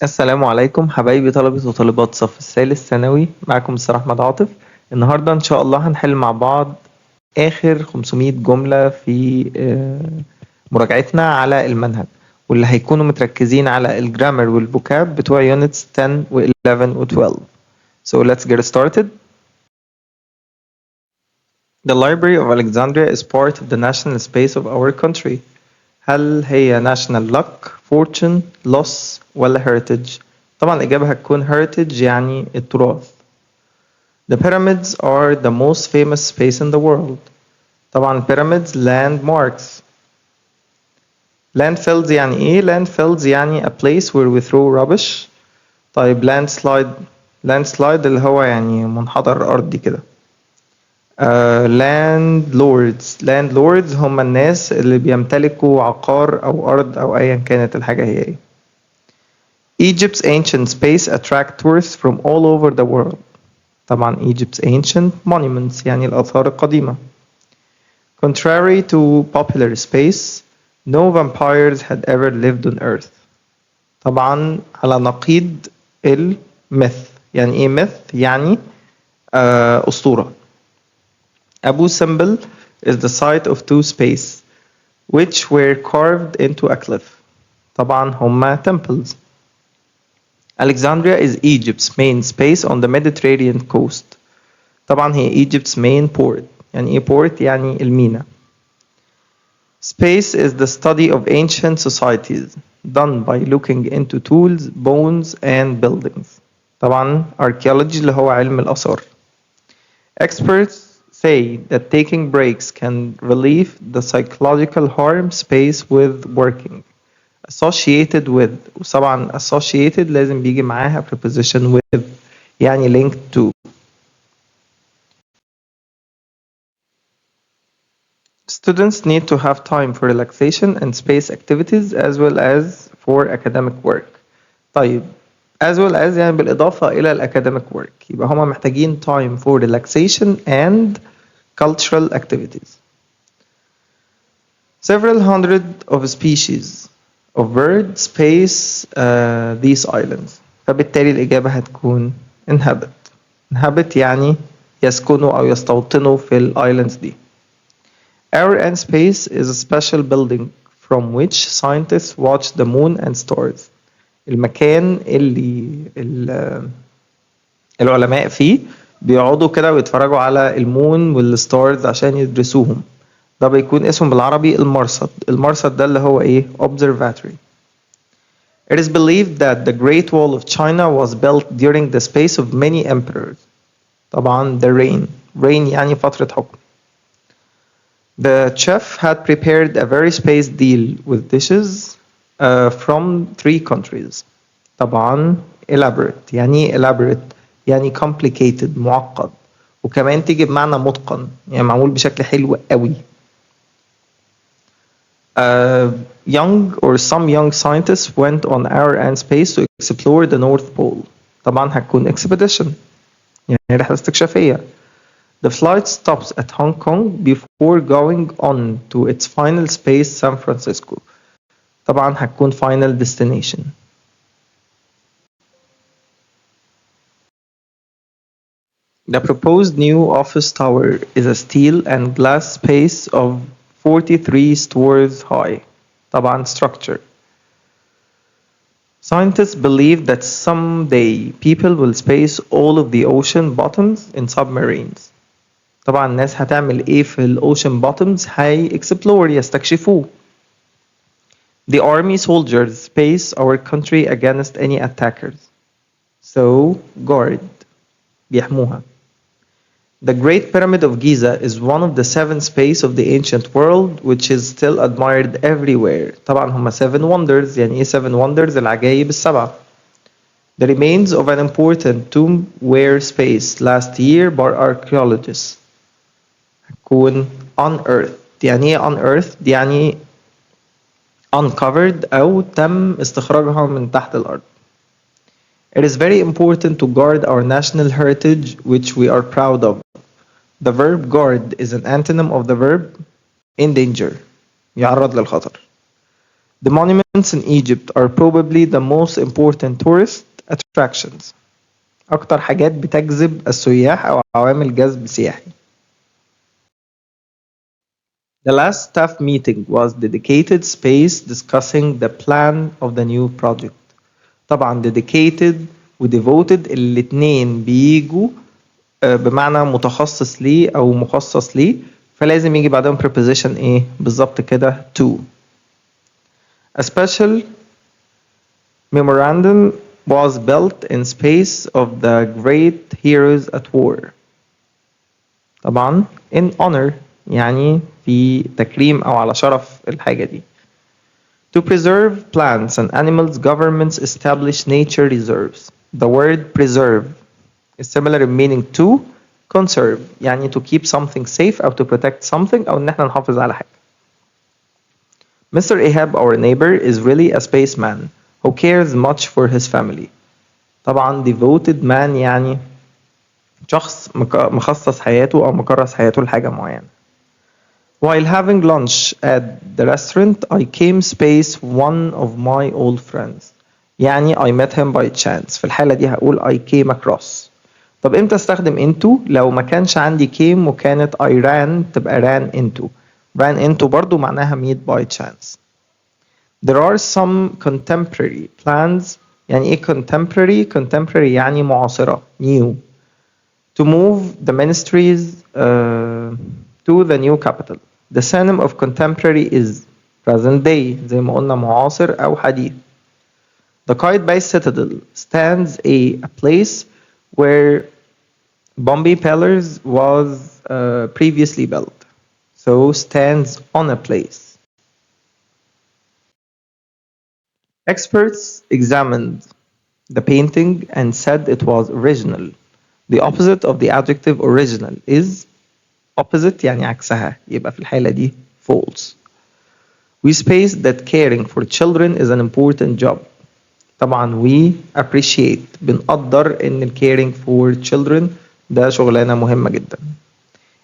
السلام عليكم حبايبي طلبة وطالبات صف الثالث ثانوي، معكم مستر أحمد عاطف. النهاردة إن شاء الله هنحل مع بعض آخر 500 جملة في مراجعتنا على المنهج، واللي هيكونوا متركزين على الجرامر والفوكاب بتوع units 10 و 11 و 12. So let's get started. The Library of Alexandria is part of the national space of our country. هل هي national luck, fortune, loss ولا heritage؟ طبعا الإجابة هتكون heritage يعني التراث. The pyramids are the most famous space in the world. طبعا pyramids landmarks. Landfills يعني ايه؟ Landfills يعني a place where we throw rubbish. طيب landslide اللي هو يعني منحدر أرضي كده. landlords هم الناس اللي بيمتلكوا عقار أو أرض أو أيا كانت الحاجة هي ايه. Egypt's ancient space attract tourists from all over the world. طبعا Egypt's ancient monuments يعني الآثار القديمة. Contrary to popular space, no vampires had ever lived on Earth. طبعا على نقيض الميث. يعني ايه myth؟ يعني أسطورة. Abu Simbel is the site of two spaces which were carved into a cliff. طبعا هما temples. Alexandria is Egypt's main space on the Mediterranean coast. طبعا هي Egypt's main port. يعني ايه port؟ يعني المينا. Space is the study of ancient societies done by looking into tools, bones and buildings. طبعا archaeology اللي هو علم الآثار. Experts say that taking breaks can relieve the psychological harm space with working. Associated with، وطبعا associated لازم بيجي معاها preposition with يعني linked to. Students need to have time for relaxation and space activities as well as for academic work. طيب as well as يعني بالإضافة إلى الacademic work، يبقى هما محتاجين time for relaxation and cultural activities. Several hundred of species of birds space these islands. فبالتالي الإجابة هتكون inhabit. inhabit يعني يسكنوا أو يستوطنوا في الآيلاندز دي. Air and space is a special building from which scientists watch the moon and stars. المكان اللي العلماء فيه بيقعدوا كده ويتفرجوا على المون والستارز عشان يدرسوهم. ده بيكون اسمه بالعربي المرصد. المرصد ده اللي هو ايه؟ observatory. It is believed that the Great Wall of China was built during the space of many emperors. طبعا the reign يعني فترة حكم. The chef had prepared a very spaced deal with dishes from 3 countries. طبعا elaborate يعني elaborate يعني complicated معقد، وكمان تيجي بمعنى متقن يعني معمول بشكل حلو قوي. Young or some young scientists went on air and space to explore the North Pole. طبعا هتكون expedition يعني رحلة استكشافية. The flight stops at Hong Kong before going on to its final space San Francisco. طبعا هتكون final destination. The proposed new office tower is a steel and glass space of 43 stories high. طبعا structure. Scientists believe that someday people will space all of the ocean bottoms in submarines. طبعا الناس هتعمل ايه في الاوشن bottoms؟ هي explore يستكشفوه. The army soldiers space our country against any attackers. So guard بيحموها. The Great Pyramid of Giza is one of the 7 space of the ancient world which is still admired everywhere. طبعا هما 7 wonders. يعني ايه 7 wonders؟ العجائب السبعة. The remains of an important tomb were spaced last year by archaeologists. هتكون unearthed. يعني ايه unearthed؟ يعني uncovered أو تم استخراجها من تحت الأرض. It is very important to guard our national heritage which we are proud of. The verb guard is an antonym of the verb endanger. يعرض للخطر. The monuments in Egypt are probably the most important tourist attractions. أكتر حاجات بتجذب السياح أو عوامل جذب سياحي. The last staff meeting was dedicated space discussing the plan of the new project. طبعا dedicated و devoted الاتنين بيجوا بمعنى متخصص ليه أو مخصص ليه فلازم يجي بعدهم preposition إيه بالظبط كده to. A special memorandum was built in space of the great heroes at war. طبعا in honor يعني في تكريم أو على شرف الحاجة دي. To preserve plants and animals, governments establish nature reserves. The word preserve is similar in meaning to conserve يعني to keep something safe أو to protect something أو إن احنا نحافظ على حاجة. Mr. Ahab, our neighbor, is really a spaceman who cares much for his family. طبعا devoted man يعني شخص مخصص حياته أو مكرس حياته لحاجة معينة. While having lunch at the restaurant, I came space one of my old friends. يعني I met him by chance. في الحالة دي هقول I came across. طب امتى استخدم into؟ لو ما كانش عندي came وكانت I ran تبقى ran into. ran into برضو معناها meet by chance. There are some contemporary plans. يعني ايه contemporary؟ contemporary يعني معاصرة new. To move the ministries to the new capital. The synonym of contemporary is present day زي ما قلنا معاصر أو حديث. The Qaid-based citadel stands a place where Bombay Palace was previously built. So stands on a place. Experts examined the painting and said it was original. The opposite of the adjective original is opposite يعني عكسها يبقى في الحالة دي false. We spaced that caring for children is an important job. طبعا we appreciate بنقدر إن caring for children ده شغلانة مهمة جدا.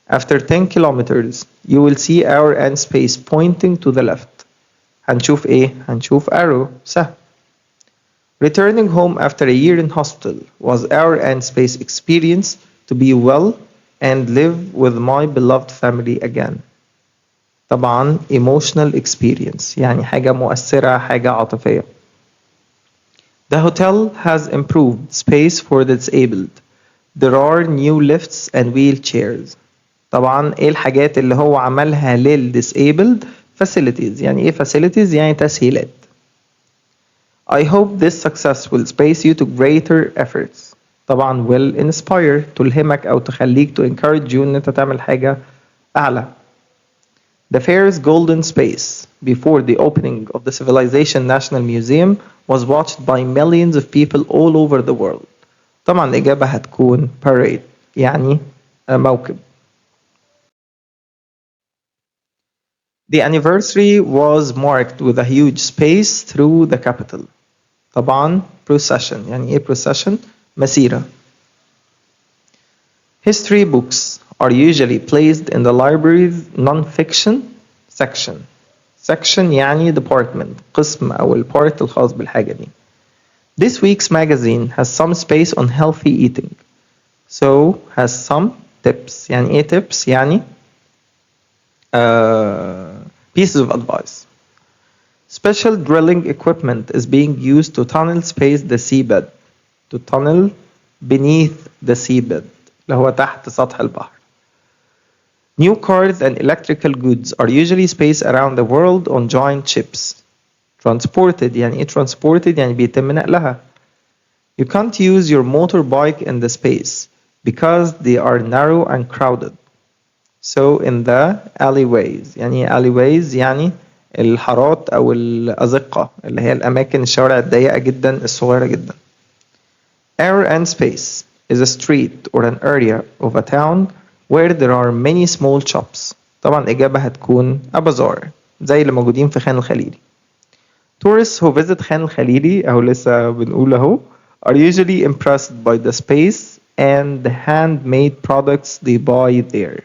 After 10 kilometers you will see our end space pointing to the left. هنشوف إيه؟ هنشوف arrow سهم. Returning home after a year in hospital was our end space experience to be well and live with my beloved family again. طبعا emotional experience يعني حاجة مؤثرة حاجة عاطفية. The hotel has improved space for the disabled. There are new lifts and wheelchairs. طبعا ايه الحاجات اللي هو عملها لل disabled facilities يعني ايه facilities يعني تسهيلات. I hope this success will space you to greater efforts. طبعا will inspire تلهمك أو تخليك to encourage you إن أنت تعمل حاجة أعلى. The fair's golden space before the opening of the Civilization National Museum was watched by millions of people all over the world. طبعا الإجابة هتكون parade يعني موكب. The anniversary was marked with a huge space through the capital. طبعا procession يعني ايه procession؟ مسيرة. History books are usually placed in the library's non-fiction section. Section يعني department قسم أو البارت الخاص بالحاجة دي. This week's magazine has some space on healthy eating. So has some tips. يعني ايه tips؟ يعني pieces of advice. Special drilling equipment is being used to tunnel space the seabed. To tunnel beneath the seabed اللي هو تحت سطح البحر. New cars and electrical goods are usually spaced around the world on giant ships. Transported يعني ايه transported يعني بيتم نقلها. You can't use your motorbike in the space because they are narrow and crowded. So in the alleyways يعني alleyways يعني الحارات أو الأزقة اللي هي الأماكن الشوارع الضيقة جدا الصغيرة جدا. Our end space is a street or an area of a town where there are many small shops. طبعا الإجابة هتكون a bazaar زي اللي موجودين في خان الخليلي. Tourists who visit خان الخليلي أو لسه بنقول أهو are usually impressed by the space and the handmade products they buy there.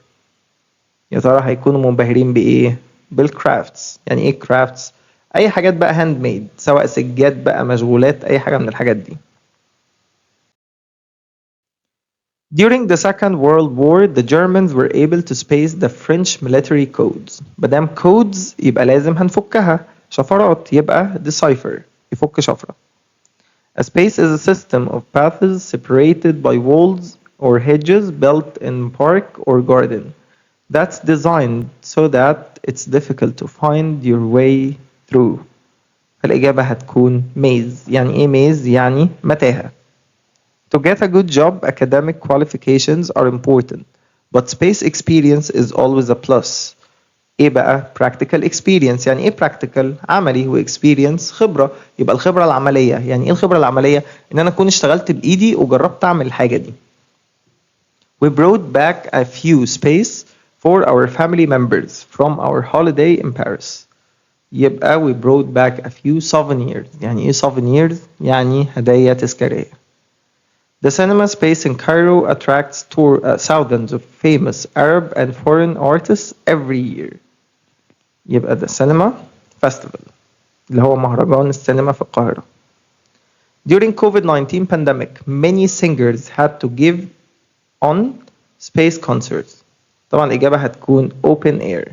يا ترى هيكونوا منبهرين بإيه؟ بالcrafts. يعني إيه crafts؟ أي حاجات بقى هاند ميد، سواء سجاد بقى، مشغولات، أي حاجة من الحاجات دي. During the Second World War, the Germans were able to space the French military codes. مادام codes يبقى لازم هنفكها، شفرات يبقى decipher، يفك شفرة. A space is a system of paths separated by walls or hedges built in park or garden. That's designed so that it's difficult to find your way through. فالإجابة هتكون maze. يعني إيه maze؟ يعني متاهة. To get a good job, academic qualifications are important, but space experience is always a plus. ايه بقى practical experience؟ يعني ايه practical؟ عملي، و experience خبرة. يبقى الخبرة العملية، يعني ايه الخبرة العملية؟ ان انا اكون اشتغلت بايدي وجربت اعمل الحاجة دي. We brought back a few space for our family members from our holiday in Paris. يبقى we brought back a few souvenirs. يعني ايه souvenirs؟ يعني هدايا تذكارية. The cinema space in Cairo attracts thousands of famous Arab and foreign artists every year. يبقى the cinema festival اللي هو مهرجان السينما في القاهرة. During COVID-19 pandemic, many singers had to give on space concerts. طبعا الإجابة هتكون open air.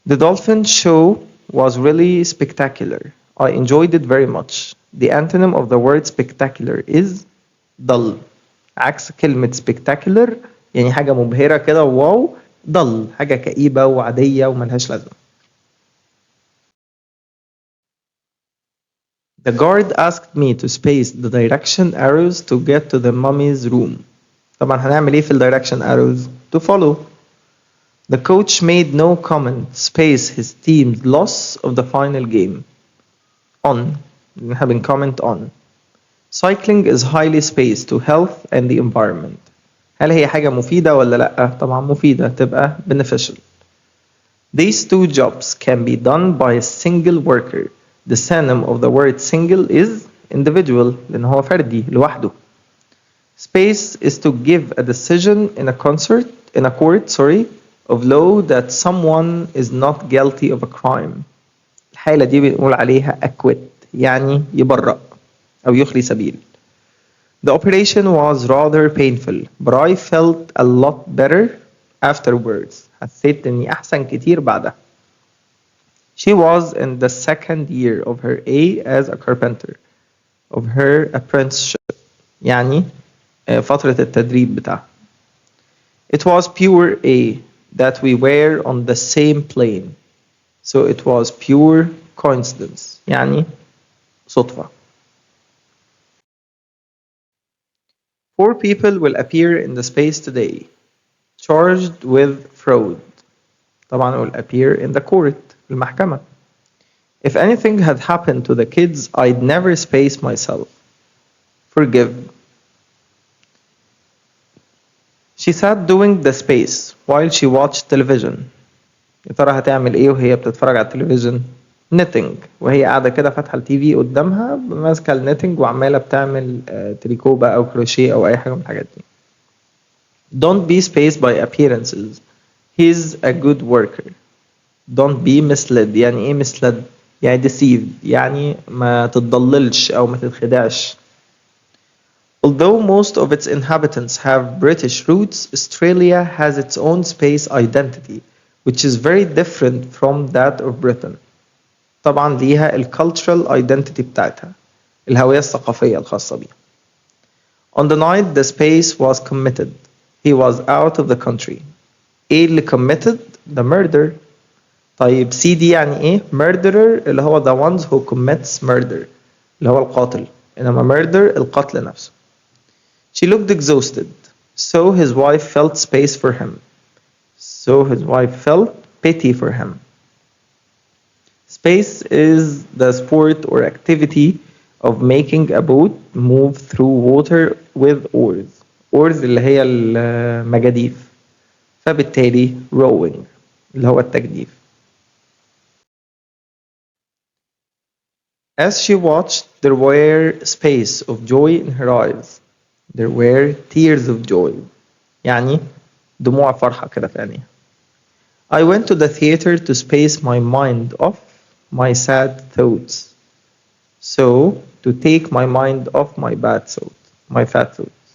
The dolphin show was really spectacular. I enjoyed it very much. The antonym of the word spectacular is dull. عكس كلمة spectacular يعني حاجة مبهرة كده واو، dull حاجة كئيبة وعادية وملهاش لازمة. The guard asked me to space the direction arrows to get to the mummy's room. طبعا هنعمل ايه في ال direction arrows؟ To follow. The coach made no comment space his team's loss of the final game. On. احنا بنcomment on. Cycling is highly spaced to health and the environment. هل هي حاجة مفيدة ولا لأ؟ طبعا مفيدة، تبقى beneficial. These two jobs can be done by a single worker. The synonym of the word single is individual لأن هو فردي لوحده. Space is to give a decision in a court of law that someone is not guilty of a crime. الحالة دي بنقول عليها acquit يعني يبرأ أو يخلي سبيل. The operation was rather painful, but I felt a lot better afterwards. حسيت إني أحسن كتير بعدها. She was in the second year of her A as a carpenter of her apprenticeship. يعني فترة التدريب بتاعها. It was pure A that we were on the same plane. So it was pure coincidence. يعني صدفة. 4 people will appear in the space today charged with fraud. طبعا will appear in the court المحكمة. If anything had happened to the kids, I'd never space myself. Forgive. She sat doing the space while she watched television. يا ترى هتعمل ايه وهي بتتفرج على التلفزيون؟ knitting وهي قاعدة كده فاتحة التي في قدامها ماسكة النيتنج وعمالة بتعمل تريكو بقى أو كروشيه أو أي حاجة من الحاجات دي. Don't be spaced by appearances. He's a good worker. Don't be misled. يعني ايه misled؟ يعني deceived يعني ما تتضللش أو ما تتخدعش. Although most of its inhabitants have British roots, Australia has its own space identity, which is very different from that of Britain. طبعا ليها cultural identity بتاعتها، الهوية الثقافية الخاصة بيها. On the night the space was committed, he was out of the country. ايه اللي committed؟ the murder. طيب سي دي يعني ايه؟ murderer اللي هو the ones who commits murder اللي هو القاتل، انما murder القتل نفسه. She looked exhausted, so his wife felt space for him. So his wife felt pity for him. Space is the sport or activity of making a boat move through water with oars. Oars اللي هي المجاديف. فبالتالي rowing اللي هو التجديف. As she watched, there were space of joy in her eyes. There were tears of joy. يعني دموع فرحة كده في عينيها. I went to the theater to space my mind off my sad thoughts. So, to take my mind off my bad thoughts, my fat thoughts.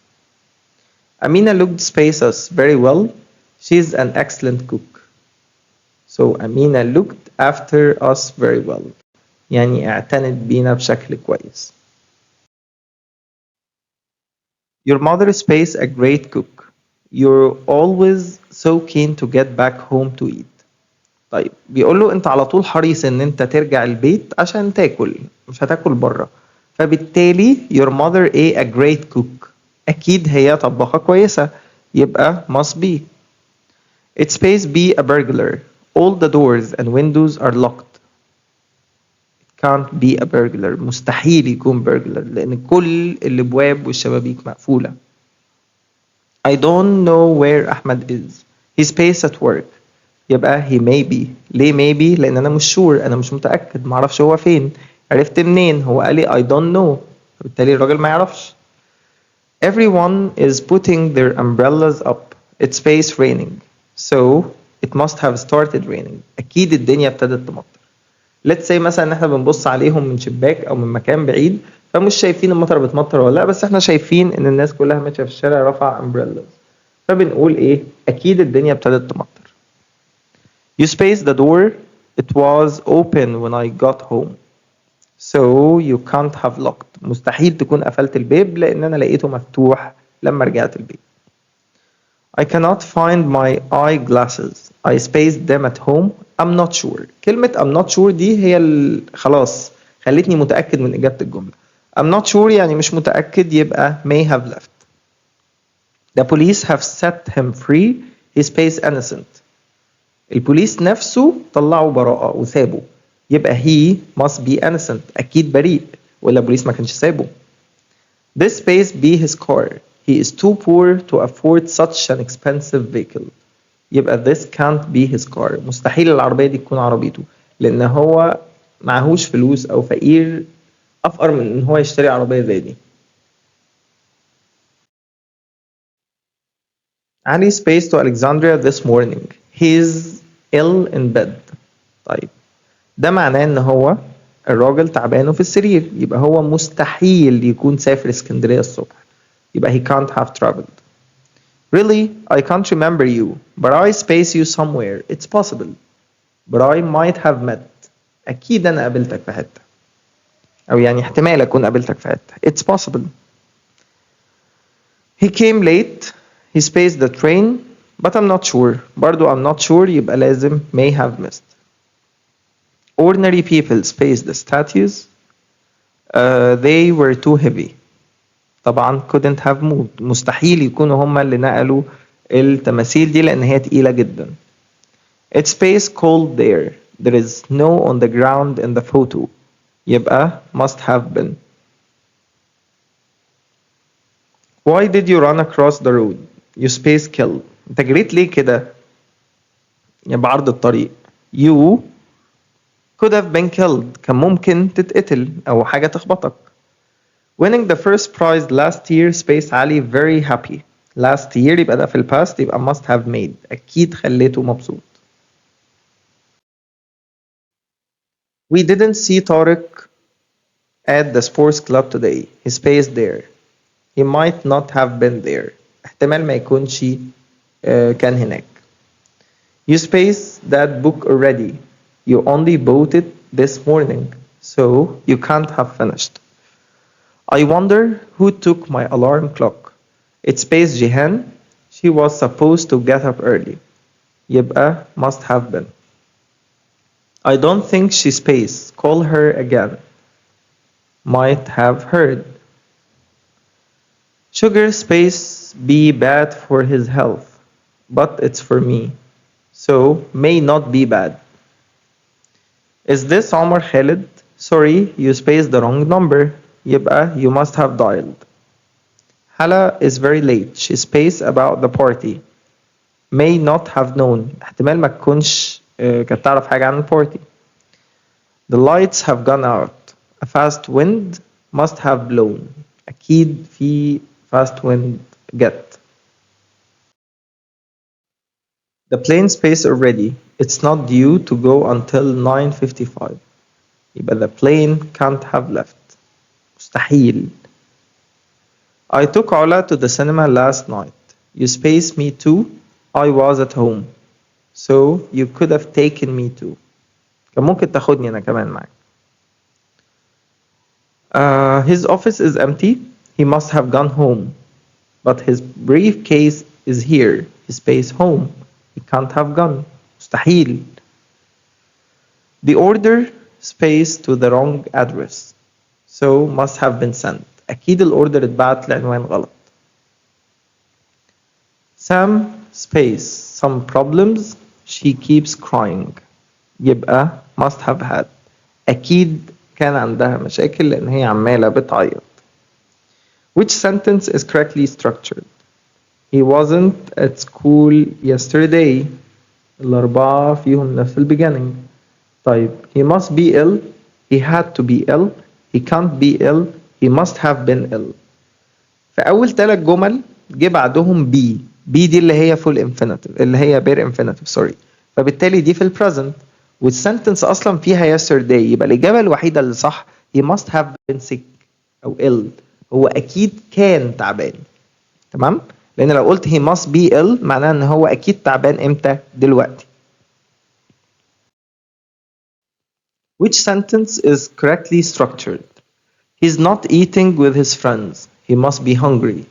Amina looked space us very well. She's an excellent cook. So, Amina looked after us very well. يعني اعتنت بينا بشكل كويس. Your mother space a great cook. You're always so keen to get back home to eat. طيب بيقول له انت على طول حريص ان انت ترجع البيت عشان تاكل مش هتاكل بره فبالتالي your mother a great cook اكيد هي طباخة كويسة يبقى must be. It space be a burglar. All the doors and windows are locked. It can't be a burglar. مستحيل يكون burglar لأن كل الأبواب والشبابيك مقفولة. I don't know where أحمد is. He space at work. يبقى he may be. ليه maybe؟ لأن أنا مش sure أنا مش متأكد معرفش هو فين. عرفت منين؟ هو قال لي I don't know. فبالتالي الراجل ما يعرفش. Everyone is putting their umbrellas up. It's space raining. So it must have started raining. أكيد الدنيا ابتدت تمطر. Let's say مثلا إن إحنا بنبص عليهم من شباك أو من مكان بعيد فمش شايفين المطر بتمطر ولا لأ بس إحنا شايفين إن الناس كلها ماشية في الشارع رافعة umbrellas. فبنقول إيه؟ أكيد الدنيا ابتدت تمطر. You spaced the door. It was open when I got home. So you can't have locked. مستحيل تكون قفلت الباب لأن أنا لقيته مفتوح لما رجعت البيت. I cannot find my eyeglasses. I spaced them at home. I'm not sure. كلمة I'm not sure دي هي خلاص خلتني متأكد من إجابة الجملة. I'm not sure يعني مش متأكد يبقى may have left. The police have set him free. He spaced innocent. البوليس نفسه طلعه براءة وسابه. يبقى he must be innocent. أكيد بريء ولا البوليس ما كانش سابه. This space be his car. He is too poor to afford such an expensive vehicle. يبقى this can't be his car. مستحيل العربية دي تكون عربيته لأن هو معهوش فلوس أو فقير أفقر من إن هو يشتري عربية زي دي. Ali space to Alexandria this morning. He's ill in bed. طيب ده معناه إن هو الراجل تعبان في السرير يبقى هو مستحيل يكون سافر اسكندرية الصبح يبقى he can't have traveled. Really, I can't remember you, but I space you somewhere. It's possible. But I might have met. أكيد أنا قابلتك في حتة. أو يعني احتمال أكون قابلتك في حتة. It's possible. He came late. He spaced the train, but I'm not sure. برضو I'm not sure يبقى لازم may have missed. Ordinary people spaced the statues. They were too heavy. طبعا couldn't have moved. مستحيل يكونوا هم اللي نقلوا التماثيل دي لأن هي تقيلة جدا. It's space cold there. There is snow on the ground in the photo. يبقى must have been. Why did you run across the road? You space kill. انت جريت ليه كده؟ يبقى عرض الطريق. You could have been killed. كان ممكن تتقتل أو حاجة تخبطك. Winning the first prize last year space علي very happy. Last year يبقى ده في الباست يبقى must have made. أكيد خليته مبسوط. We didn't see Tariq at the sports club today. He spaced there. He might not have been there. احتمال ما يكونش كان هناك. You spaced that book already. You only bought it this morning, so you can't have finished. I wonder who took my alarm clock. It's spaced Jihan. She was supposed to get up early. يبقى must have been. I don't think she spaced. Call her again. Might have heard. Sugar space be bad for his health, but it's for me, so may not be bad. Is this Omar Khalid? Sorry, you spaced the wrong number. يبقى you must have dialed. Hala is very late. She spaced about the party. May not have known. احتمال ما تكونش كانت تعرف حاجة عن البارتي. The lights have gone out. A fast wind must have blown. أكيد في fast wind جت. The plane space already. It's not due to go until 9:55. يبقى the plane can't have left. مستحيل. I took Ola to the cinema last night. You space me too. I was at home. So you could have taken me too. كان ممكن تاخدني أنا كمان معاك. His office is empty. He must have gone home. But his briefcase is here. His space home. He can't have gone. مستحيل. The order space to the wrong address. So must have been sent. أكيد الأوردر اتبعت لعنوان غلط. Sam space some problems. She keeps crying. يبقى must have had. أكيد كان عندها مشاكل لأن هي عمالة بتعيط. Which sentence is correctly structured? He wasn't at school yesterday. الأربعة فيهم نفس beginning. طيب he must be ill. He had to be ill. He can't be ill. He must have been ill. فأول 3 جمل جه بعدهم be. be دي اللي هي full infinitive اللي هي bare infinitive sorry. فبالتالي دي في البريزنت والسنتنس أصلا فيها yesterday يبقى الإجابة الوحيدة اللي صح he must have been sick أو ill. هو أكيد كان تعبان. تمام؟ لأن لو قلت he must be ill معناه إن هو أكيد تعبان إمتى؟ دلوقتي. Which sentence is correctly structured? He's not eating with his friends. He must be hungry.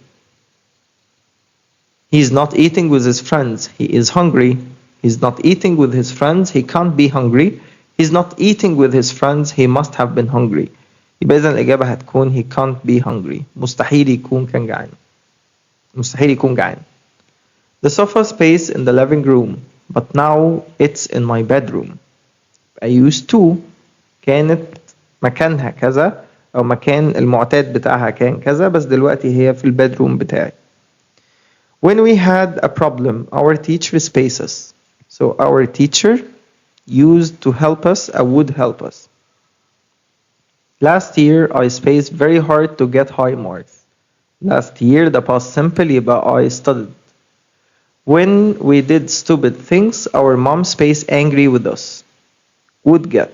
He's not eating with his friends. He is hungry. He's not eating with his friends. He can't be hungry. He's not eating with his friends. He must have been hungry. يبقى إذن الإجابة هتكون he can't be hungry. مستحيل يكون كان جعان. مستحيل يكون جعان. The sofa space in the living room, but now it's in my bedroom. I used to كانت مكانها كذا أو مكان المعتاد بتاعها كان كذا بس دلوقتي هي في البدروم بتاعي. When we had a problem, our teacher spaced us. So our teacher used to help us or would help us. Last year, I spaced very hard to get high marks. Last year, the past simple يبقى I studied. When we did stupid things, our mom spaced angry with us. Would get.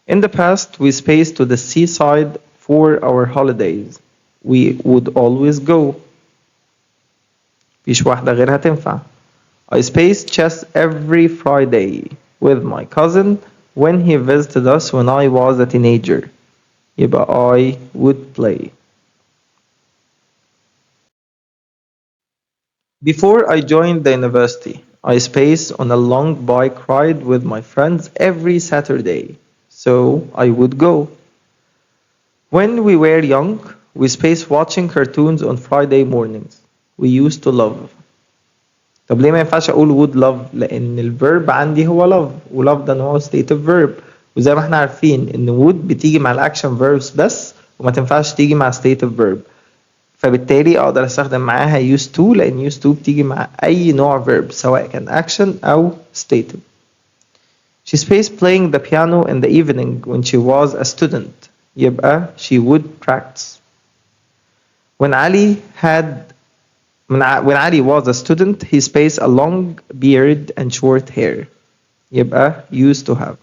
In the past, we spaced to the seaside for our holidays. We would always go. مفيش واحدة غيرها تنفع. I spaced chess every Friday with my cousin when he visited us when I was a teenager. يبقى I would play. Before I joined the university, I spaced on a long bike ride with my friends every Saturday, so I would go. When we were young, we spaced watching cartoons on Friday mornings. We used to love. طب ليه ما ينفعش اقول would love؟ لان الفيرب عندي هو love ولove ده نوع state of verb وزي ما احنا عارفين ان would بتيجي مع الاكشن verbs بس وما تنفعش تيجي مع state of verb فبالتالي اقدر استخدم معاها used to لان used to بتيجي مع اي نوع verb سواء كان action او stated. She spaced playing the piano in the evening when she was a student. يبقى she would practice. When Ali was a student, he spaced a long beard and short hair. يبقى used to have.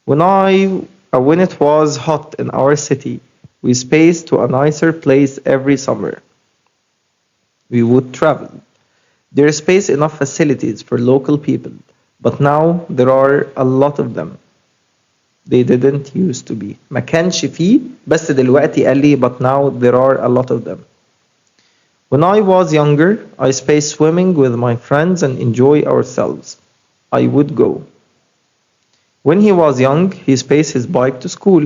When it was hot in our city, we spaced to a nicer place every summer. We would travel. There is space enough facilities for local people, but now there are a lot of them. They didn't used to be. ما كانش فيه بس دلوقتي قال لي but now there are a lot of them. When I was younger, I spaced swimming with my friends and enjoy ourselves. I would go. When he was young, he spaced his bike to school.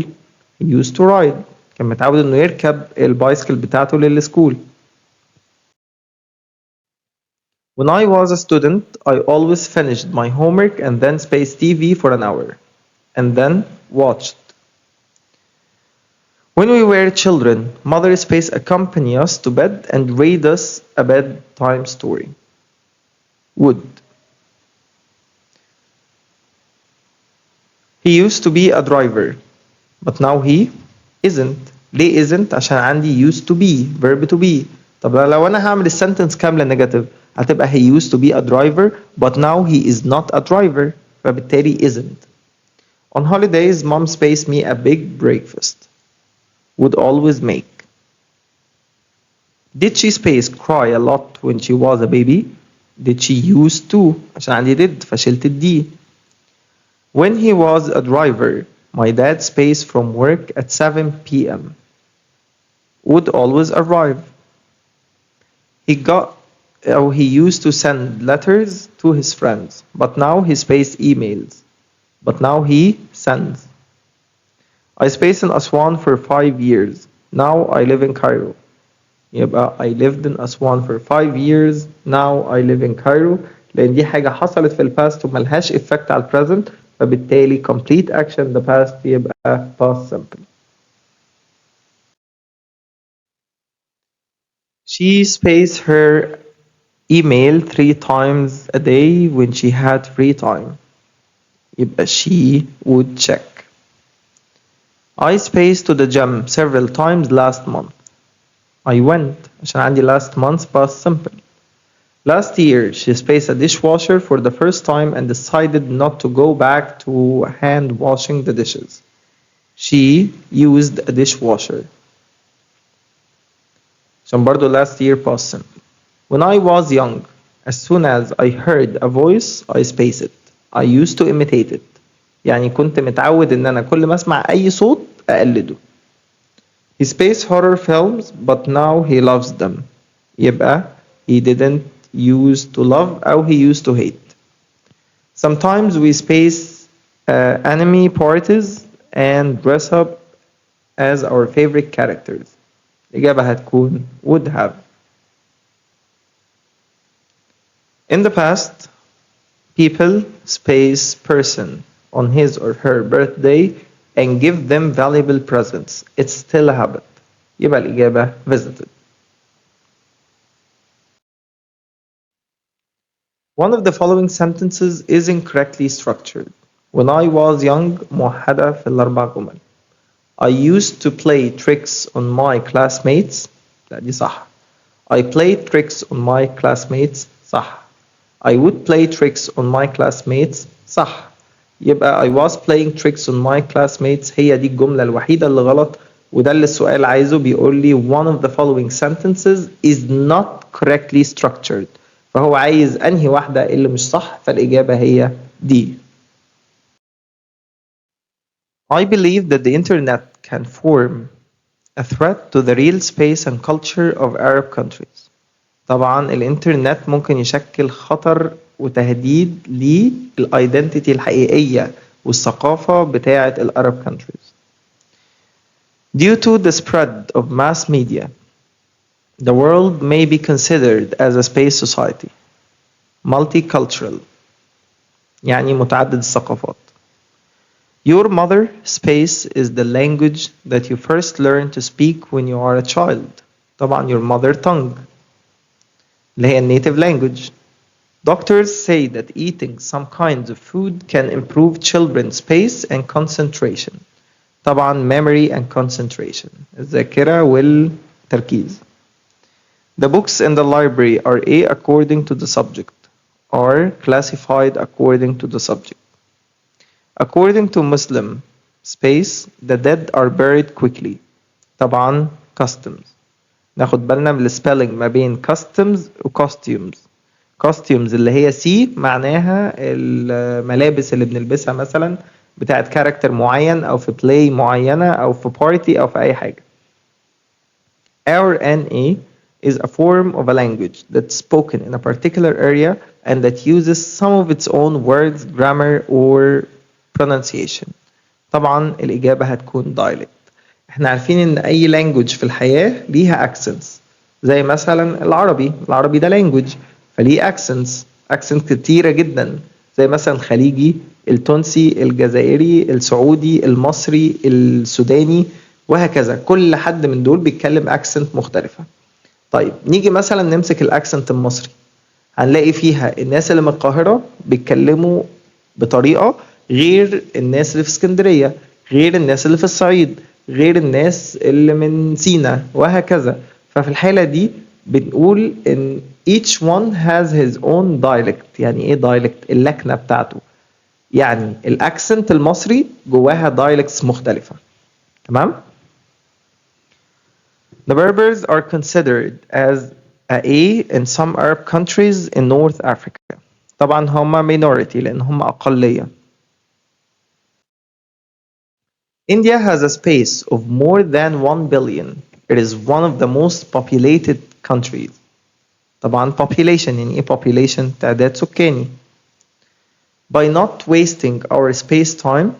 He used to ride. كان متعود انه يركب البايسكل بتاعته للسكول. When I was a student, I always finished my homework and then spaced TV for an hour. And then watched. When we were children, Mother Space accompanied us to bed and read us a bedtime story. Would. He used to be a driver, but now he isn't. ليه isn't؟ عشان عندي used to be verb to be. طب لو أنا هعمل السنتنس كاملة نيجاتيف هتبقى he used to be a driver but now he is not a driver فبالتالي isn't. On holidays mom spaced me a big breakfast would always make. Did she space cry a lot when she was a baby? Did she used to عشان عندي did فشلت الدي. When he was a driver my dad spaced from work at 7 p.m. would always arrive. He used to send letters to his friends but now he spaced emails but now he sends. I spaced in Aswan for 5 years. Now I live in Cairo. يبقى I lived in Aswan for 5 years. Now I live in Cairo. لأن دي حاجة حصلت في الباست وملهاش effect على البريزنت فبالتالي complete action the past يبقى past simple. She spaced her email 3 times a day when she had free time. يبقى she would check. I spaced to the gym several times last month. I went عشان عندي last month past simple. Last year she spaced a dishwasher for the first time and decided not to go back to hand washing the dishes. She used a dishwasher. عشان برضو last year past simple. When I was young, as soon as I heard a voice, I spaced it. I used to imitate it. يعني كنت متعود إن أنا كل ما أسمع أي صوت أقلده. He spaced horror films, but now he loves them. يبقى he didn't used to love أو he used to hate. Sometimes we space anime parties and dress up as our favorite characters. الإجابة هتكون would have. In the past, people space person on his or her birthday and give them valuable presents. It's still a habit. يبقى الإجابة visited. One of the following sentences is incorrectly structured. When I was young موحدة في الأربع جمل. I used to play tricks on my classmates. لا دي صح. I played tricks on my classmates. صح. I would play tricks on my classmates. صح. يبقى I was playing tricks on my classmates هي دي الجملة الوحيدة اللي غلط وده اللي السؤال عايزه بيقول لي one of the following sentences is not correctly structured فهو عايز أنهي واحدة اللي مش صح فالإجابة هي D. I believe that the internet can form a threat to the real space and culture of Arab countries. طبعا الانترنت ممكن يشكل خطر وتهديد للايدنتيتي الحقيقية والثقافة بتاعة العرب countries. Due to the spread of mass media, the world may be considered as a space society, multicultural, يعني متعدد الثقافات. Your mother space is the language that you first learn to speak when you are a child. طبعا your mother tongue اللي هي native language. Doctors say that eating some kinds of food can improve children's pace and concentration. طبعا memory and concentration. الذاكرة والتركيز. The books in the library are A according to the subject, are classified according to the subject. According to Muslim space, the dead are buried quickly. طبعا customs. ناخد بالنا من السبيلنج ما بين customs و costumes. costumes اللي هي سي معناها الملابس اللي بنلبسها مثلا بتاعت كاركتر معين او في بلاي معينة او في بارتي او في اي حاجة. Our NA is a form of a language that's spoken in a particular area and that uses some of its own words, grammar or pronunciation. طبعا الإجابة هتكون dialect. احنا عارفين ان اي language في الحياة ليها accents زي مثلا العربي ده language فليه accents كتيرة جدا زي مثلا الخليجي التونسي الجزائري السعودي المصري السوداني وهكذا كل حد من دول بيتكلم accent مختلفة. طيب نيجي مثلا نمسك الاكسنت المصري هنلاقي فيها الناس اللي من القاهرة بيتكلموا بطريقة غير الناس اللي في اسكندرية غير الناس اللي في الصعيد غير الناس اللي من سينا وهكذا. ففي الحالة دي بنقول إن each one has his own dialect. يعني إيه dialect؟ اللكنة بتاعته. يعني الأكسنت المصري جواها dialects مختلفة. تمام؟ The Berbers are considered as a in some Arab countries in North Africa. طبعا هم minority لأن هم أقلية. India has a space of more than 1 billion. It is one of the most populated countries. طبعا population يعني إيه population؟ تعداد سكاني. By not wasting our space time,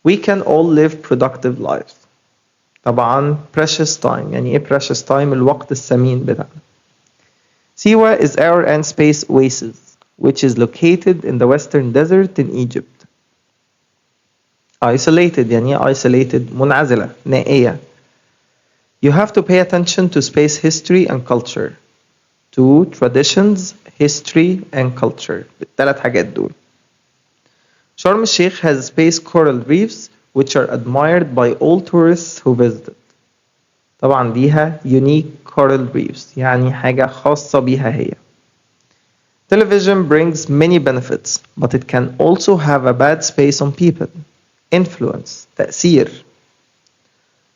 we can all live productive lives. طبعا precious time يعني إيه precious time؟ الوقت الثمين بتاعنا. Siwa is air and space oasis, which is located in the western desert in Egypt. Isolated يعني إيه isolated؟ منعزلة نائية. You have to pay attention to space history and culture. To traditions, history and culture. الثلاث حاجات دول. Sharm el-Sheikh has space coral reefs which are admired by all tourists who visit it. طبعا ليها unique coral reefs يعني حاجة خاصة بيها هي. Television brings many benefits, but it can also have a bad space on people. Influence, تأثير.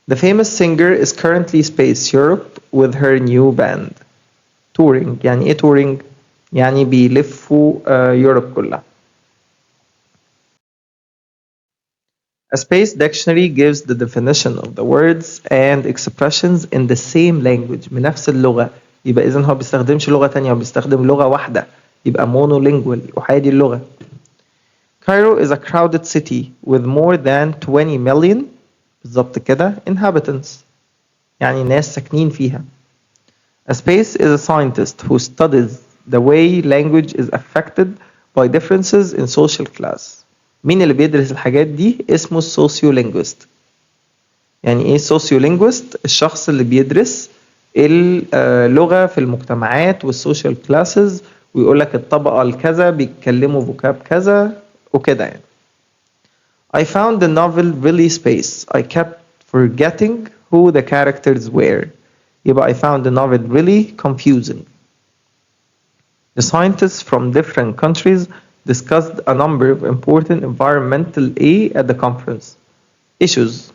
The famous singer is currently Space Europe with her new band. Touring, يعني إيه touring؟ يعني بيلفوا يوروب كلها. A space dictionary gives the definition of the words and expressions in the same language من نفس اللغة. يبقى إذن هو بيستخدمش لغة تانية، هو بيستخدم لغة واحدة. يبقى monolingual أحادي اللغة. Cairo is a crowded city with more than 20 million بالظبط كده inhabitants. يعني ناس ساكنين فيها. A space is a scientist who studies the way language is affected by differences in social class. مين اللي بيدرس الحاجات دي؟ اسمه السوسيولينجوست. يعني ايه سوسيولينجوست؟ الشخص اللي بيدرس اللغة في المجتمعات والسوشيال كلاسز، ويقول لك الطبقة الكذا بيتكلموا فوكاب كذا وكده يعني. I found the novel really space. I kept forgetting who the characters were. يبقى I found the novel really confusing. The scientists from different countries discussed a number of important environmental at the conference. Issues.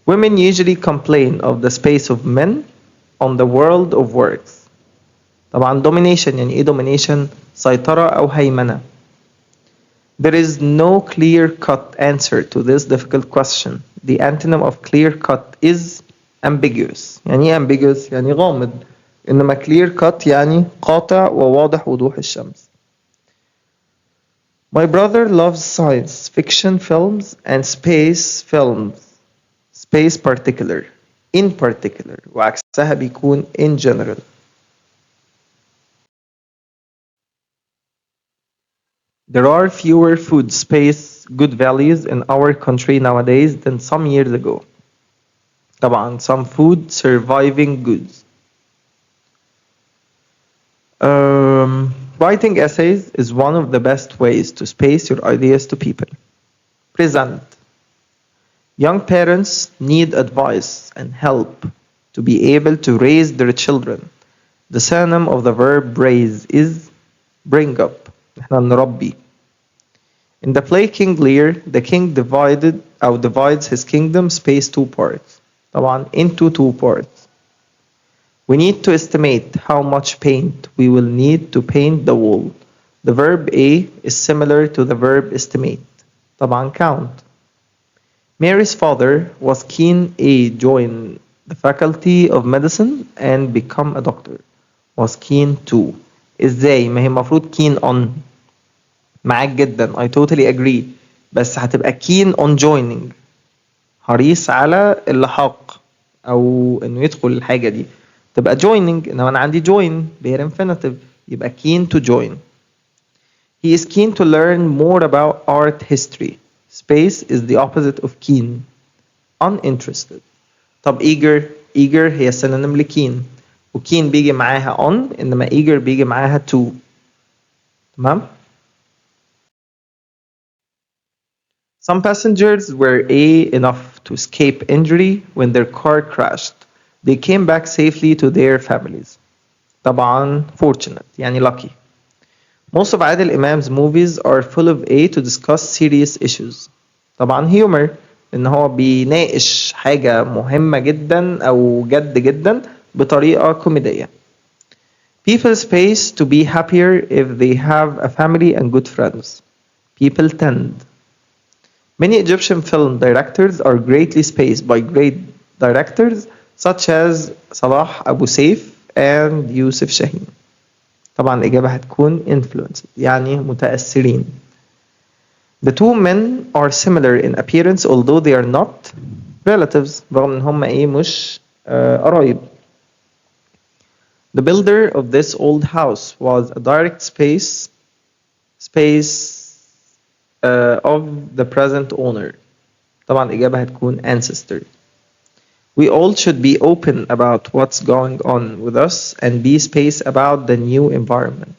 Women usually complain of the space of men on the world of works. طبعا domination يعني ايه domination؟ سيطرة أو هيمنة. There is no clear-cut answer to this difficult question. The antonym of clear-cut is ambiguous. يعني ايه ambiguous؟ يعني غامض. إنما clear-cut يعني قاطع وواضح وضوح الشمس. My brother loves science fiction films and space films. Space particular. In particular. وعكسها بيكون in general. There are fewer food space good values in our country nowadays than some years ago. طبعا some food surviving goods. Writing essays is one of the best ways to space your ideas to people. Present. Young parents need advice and help to be able to raise their children. The synonym of the verb raise is bring up. احنا نربي. In the play King Lear, the king divides his kingdom space two parts. طبعا into two parts. We need to estimate how much paint we will need to paint the wall. The verb a is similar to the verb estimate. طبعا count. Mary's father was keen to join the faculty of medicine and become a doctor. Was keen to. ازاي؟ ما هي المفروض keen on. معاك جدا I totally agree. بس هتبقى keen on joining. حريص على اللحاق أو إنه يدخل الحاجة دي. تبقى joining. إنما أنا عندي join بهي infinitive. يبقى keen to join. He is keen to learn more about art history. Space is the opposite of keen. Uninterested. طب eager هي synonym لكeen. وكeen بيجي معاها on إنما eager بيجي معاها to. تمام؟ Some passengers were enough to escape injury when their car crashed. They came back safely to their families. طبعا fortunate يعني lucky. Most of Adil Imam's movies are full of A to discuss serious issues. طبعا humor إن هو بيناقش حاجة مهمة جدا أو جد جدا بطريقة كوميدية. People space to be happier if they have a family and good friends. People tend. Many Egyptian film directors are greatly spaced by great directors such as Salah Abu Saif and Yusuf Shaheen. طبعا الإجابة هتكون influenced يعني متأثرين. The two men are similar in appearance although they are not relatives رغم إن هم إيه مش قرايب. The builder of this old house was a direct space of the present owner. طبعا الإجابة هتكون ancestor. We all should be open about what's going on with us and be space about the new environment.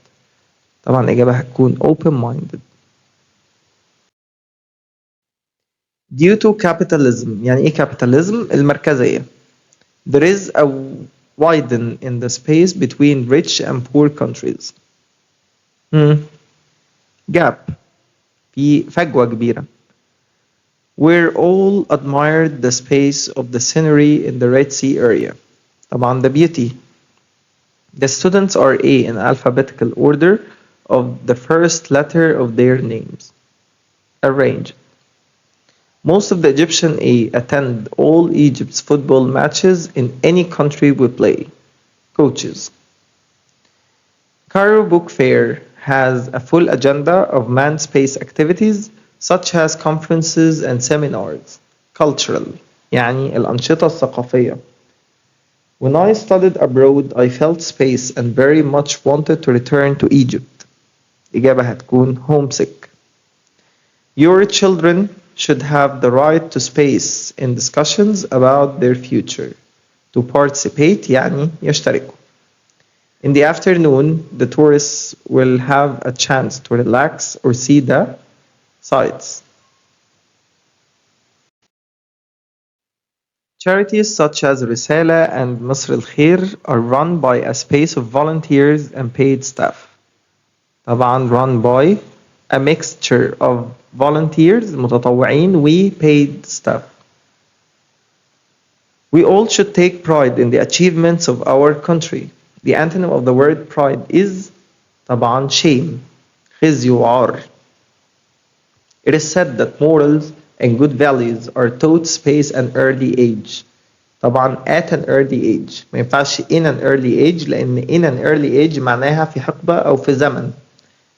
طبعا الإجابة هتكون open-minded. Due to capitalism يعني إيه capitalism؟ المركزية. There is a widen in the space between rich and poor countries. Gap. في فجوة كبيرة. We're all admired the space of the scenery in the Red Sea area. طبعا the beauty. The students are A in alphabetical order of the first letter of their names. Arranged. Most of the Egyptian A attend all Egypt's football matches in any country we play. Coaches. Cairo Book Fair has a full agenda of manned space activities such as conferences and seminars. Cultural يعني الأنشطة الثقافية. When I studied abroad, I felt space and very much wanted to return to Egypt. إجابة هتكون homesick. Your children should have the right to space in discussions about their future. To participate يعني يشتركوا. In the afternoon, the tourists will have a chance to relax or see the sites. Charities such as Risala and Masr al-Khair are run by a space of volunteers and paid staff. طبعا run by a mixture of volunteers متطوعين we paid staff. We all should take pride in the achievements of our country. The antonym of the word pride is طبعا shame. خزي وعار. It is said that morals and good values are taught space an early age. طبعا at an early age. ما ينفعش in an early age لأن in an early age معناها في حقبة أو في زمن.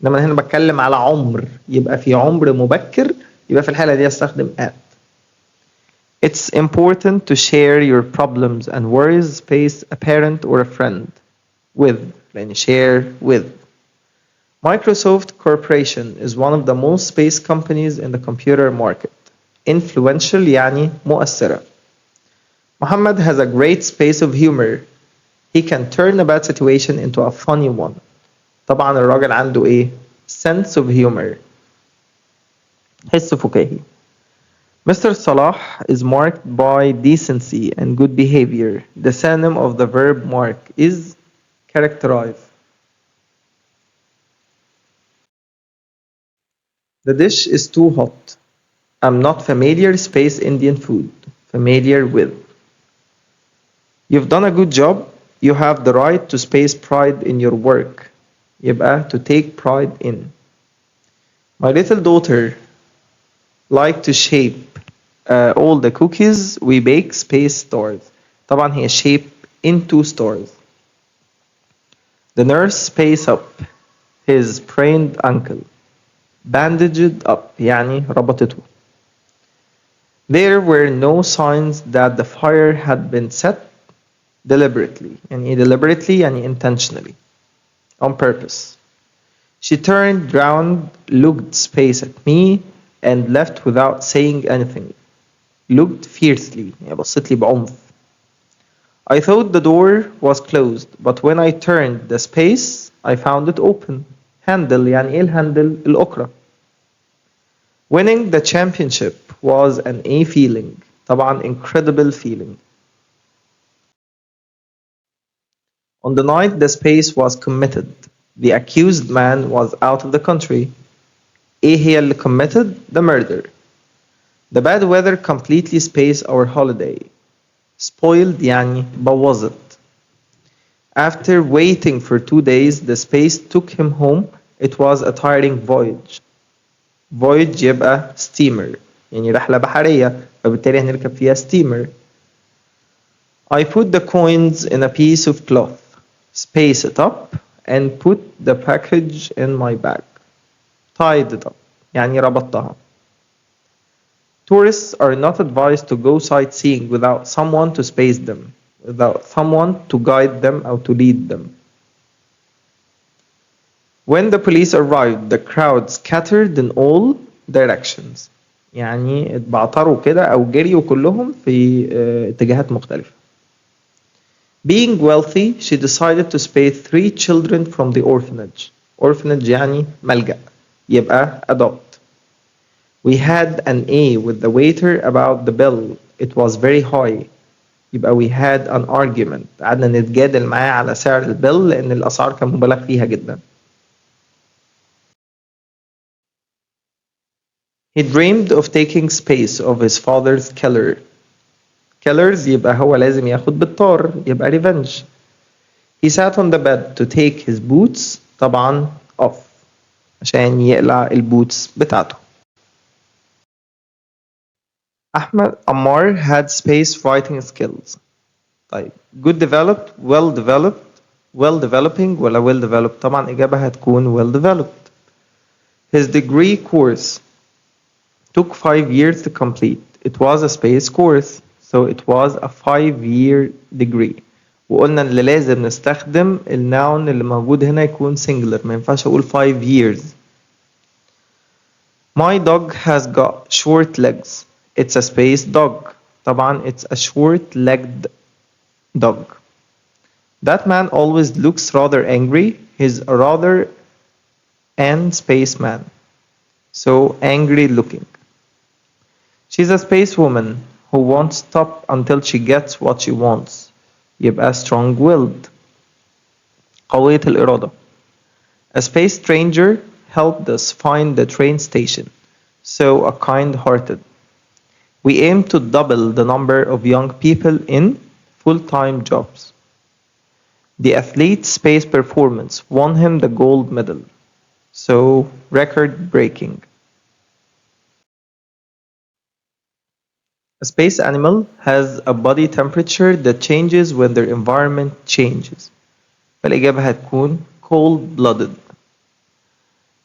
إنما هنا بتكلم على عمر يبقى في عمر مبكر يبقى في الحالة دي استخدم at. It's important to share your problems and worries space a parent or a friend with لأن share with. Microsoft Corporation is one of the most space companies in the computer market. Influential يعني مؤثرة. Muhammad has a great space of humor. He can turn a bad situation into a funny one. طبعا الراجل عنده ايه؟ sense of humor. حس فكاهي. Mr. Salah is marked by decency and good behavior. The synonym of the verb mark is characterize. The dish is too hot. I'm not familiar space Indian food. Familiar with. You've done a good job. You have the right to space pride in your work. يبقى to take pride in. My little daughter liked to shape all the cookies we bake space stars. طبعا هي shape into stars. The nurse space up his sprained ankle. Bandaged up يعني ربطته. There were no signs that the fire had been set deliberately. يعني deliberately يعني intentionally. On purpose. She turned round, looked space at me, and left without saying anything. Looked fiercely يعني بصت لي بعنف. I thought the door was closed, but when I turned the space, I found it open. Handle يعني ايه الهاندل؟ الأكرة. Winning the championship was an A feeling. طبعا incredible feeling. On the night the space was committed, the accused man was out of the country. إيه هي اللي committed? The murder. The bad weather completely spaced our holiday. Spoiled يعني بوظت. After waiting for 2 days, the space took him home. It was a tiring voyage. Voyage يبقى steamer يعني رحلة بحرية فبالتالي هنركب فيها steamer. I put the coins in a piece of cloth, space it up, and put the package in my bag. Tied it up يعني ربطتها. Tourists are not advised to go sightseeing without someone to space them, without someone to guide them or to lead them. When the police arrived, the crowd scattered in all directions. يعني اتبعتروا كده أو جريوا كلهم في اتجاهات مختلفة. Being wealthy, she decided to space 3 children from the orphanage. Orphanage يعني ملجأ. يبقى adopt. We had an A with the waiter about the bill. It was very high. يبقى we had an argument. قعدنا نتجادل معاه على سعر البيل لأن الأسعار كان مبالغ فيها جدا. He dreamed of taking space of his father's killer. Killers يبقى هو لازم ياخد بالطار يبقى revenge. He sat on the bed to take his boots طبعا off عشان يقلع البوتس بتاعته. أحمد Ammar had space writing skills. طيب good developed, well developing ولا well developed؟ طبعا إجابة هتكون well developed. His degree course took 5 years to complete. It was a space course, so it was a 5-year degree. وقلنا اللي لازم نستخدم النون اللي موجود هنا يكون singular ما ينفعش أقول 5 years. My dog has got short legs. It's a space dog. طبعا it's a short-legged dog. That man always looks rather angry. He's a rather and space man. So angry looking. She's a space woman who won't stop until she gets what she wants. يبقى strong-willed. قوية الإرادة. A space stranger helped us find the train station. So a kind-hearted. We aim to double the number of young people in full-time jobs. The athlete's space performance won him the gold medal. So record-breaking. A space animal has a body temperature that changes when their environment changes. فالإجابة هتكون cold-blooded.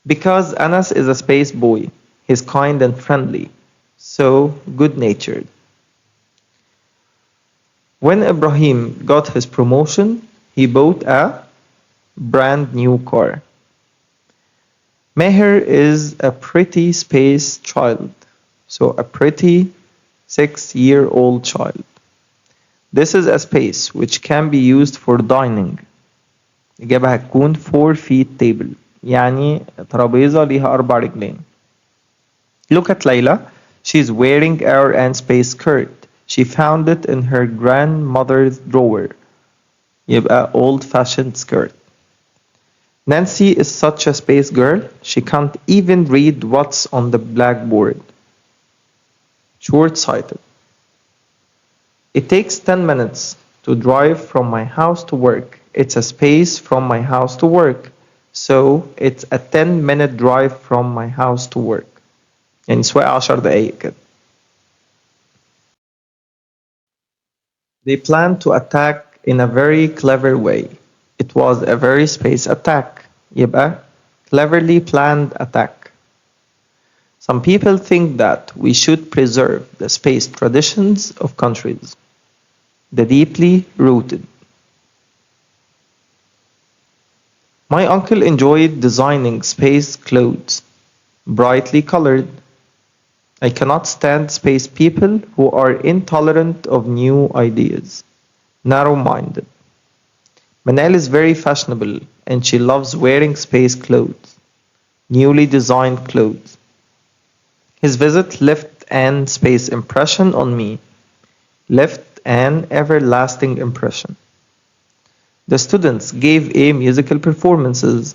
Because Anas is a space boy, he's kind and friendly, so good-natured. When Ibrahim got his promotion, he bought a brand new car. Meher is a pretty space child, so a pretty 6-year-old child. This is a space which can be used for dining. الإجابة هتكون 4 feet table يعني ترابيزة ليها 4 رجلين. Look at Layla. She's wearing our and space skirt. She found it in her grandmother's drawer. يبقى old-fashioned skirt. Nancy is such a space girl. She can't even read what's on the blackboard. Short-sighted. It takes 10 minutes to drive from my house to work. It's a space from my house to work. So it's a 10-minute drive from my house to work. يعني سواء 10 دقايق كده. They planned to attack in a very clever way. It was a very space attack. يبقى cleverly planned attack. Some people think that we should preserve the space traditions of countries. The deeply rooted. My uncle enjoyed designing space clothes, brightly colored. I cannot stand space people who are intolerant of new ideas, narrow-minded. Manal is very fashionable and she loves wearing space clothes, newly designed clothes. His visit left an space impression on me, left an everlasting impression. The students gave a musical performances.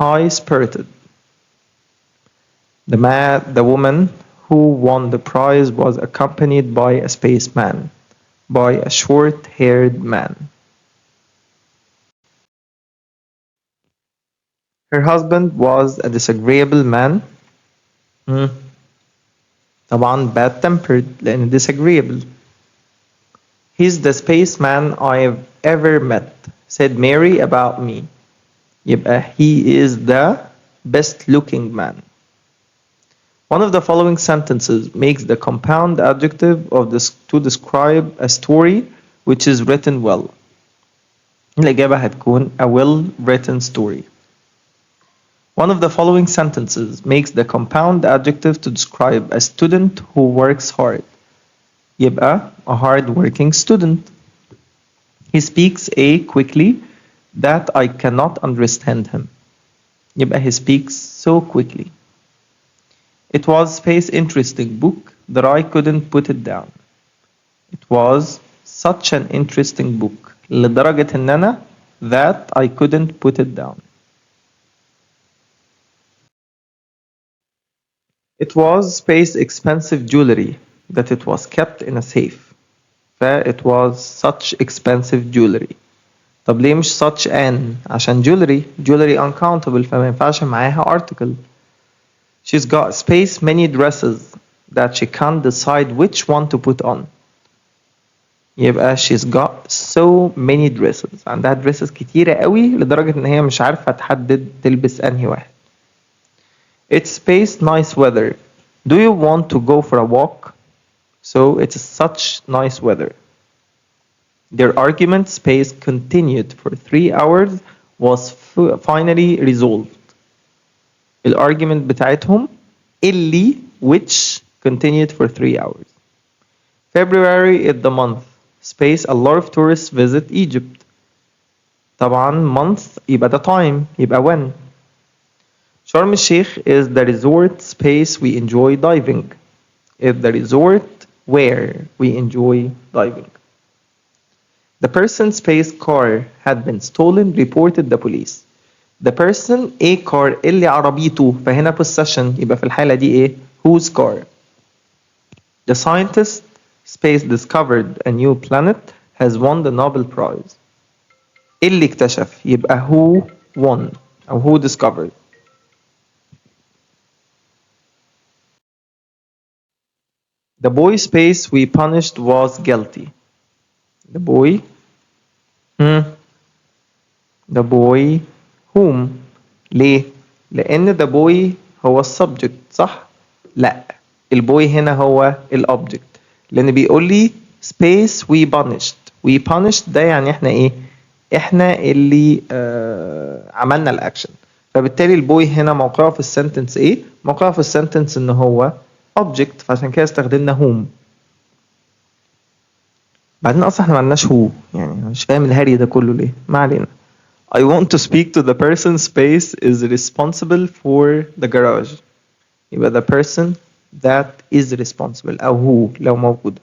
High-spirited. The woman who won the prize was accompanied by a spaceman, by a short-haired man. Her husband was a disagreeable man. مم. طبعا bad-tempered لأن disagreeable. He's the spaceman I've ever met, said Mary about me. يبقى he is the best-looking man. One of the following sentences makes the compound adjective of this to describe a story which is written well. الإجابة هتكون a well-written story. One of the following sentences makes the compound adjective to describe a student who works hard. يبقى a hard-working student. He speaks quickly that I cannot understand him. يبقى he speaks so quickly. It was space interesting book that I couldn't put it down. It was such an interesting book لدرجة إن أنا that I couldn't put it down. It was space expensive jewelry that it was kept in a safe. It was such expensive jewelry. طب ليه مش such an؟ عشان jewelry uncountable فما ينفعش معاها article. She's got space many dresses that she can't decide which one to put on. يبقى she's got so many dresses. عندها dresses كتيرة قوي لدرجة إن هي مش عارفة تحدد تلبس أنهي واحد. It's space nice weather. Do you want to go for a walk? So it's such nice weather. Their argument space continued for 3 hours was finally resolved. الارجيومنت بتاعتهم اللي which continued for 3 hours. February is the month. Space a lot of tourists visit Egypt. طبعا month يبقى the time يبقى when. Sharm el-Sheikh is the resort space we enjoy diving. Is the resort where we enjoy diving. The person's space car had been stolen reported the police. The person a car اللي عربيته فهنا possession يبقى في الحالة دي ايه whose car. The scientist space discovered a new planet has won the Nobel Prize. اللي اكتشف يبقى who won أو who discovered. The boy space we punished was guilty. The boy The boy whom ليه؟ لأن the boy هو السبجكت صح؟ لا البوي هنا هو الأوبجكت لأن بيقول لي space we punished ده يعني احنا ايه؟ احنا اللي عملنا الأكشن فبالتالي البوي هنا موقعه في السنتنس ايه؟ موقعه في السنتنس ان هو object فعشان كده استخدمنا whom. بعدين اصلا احنا ما عندناش هو يعني مش فاهم الهري ده كله ليه ما علينا. I want to speak to the person space is responsible for the garage. يبقى the person that is responsible أو who لو موجود.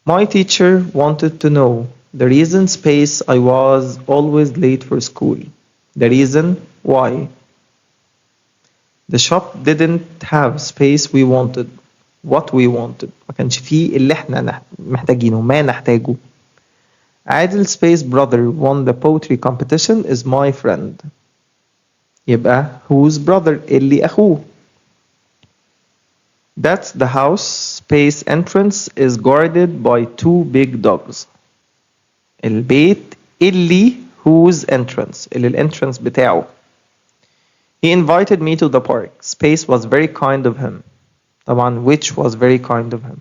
My teacher wanted to know the reason space I was always late for school. The reason why. The shop didn't have space we wanted. What we wanted. ما كانش فيه اللي احنا محتاجينه ما نحتاجه. عادل space brother won the poetry competition is my friend. يبقى whose brother اللي أخوه. That's the house space entrance is guarded by 2 big dogs. البيت اللي whose entrance اللي الانترنس بتاعه. He invited me to the park. Space was very kind of him. طبعا which was very kind of him.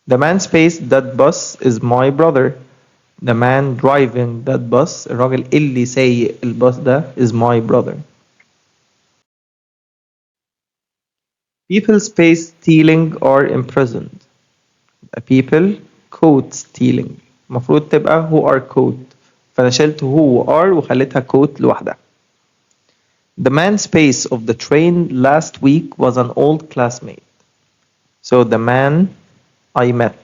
The man space that bus is my brother. The man driving that bus الراجل اللي سايق الباص ده is my brother. People space stealing or imprisoned. People caught stealing. المفروض تبقى who are caught. فأنا شلت who are وخليتها caught لوحدها. The man space of the train last week was an old classmate. So the man I met.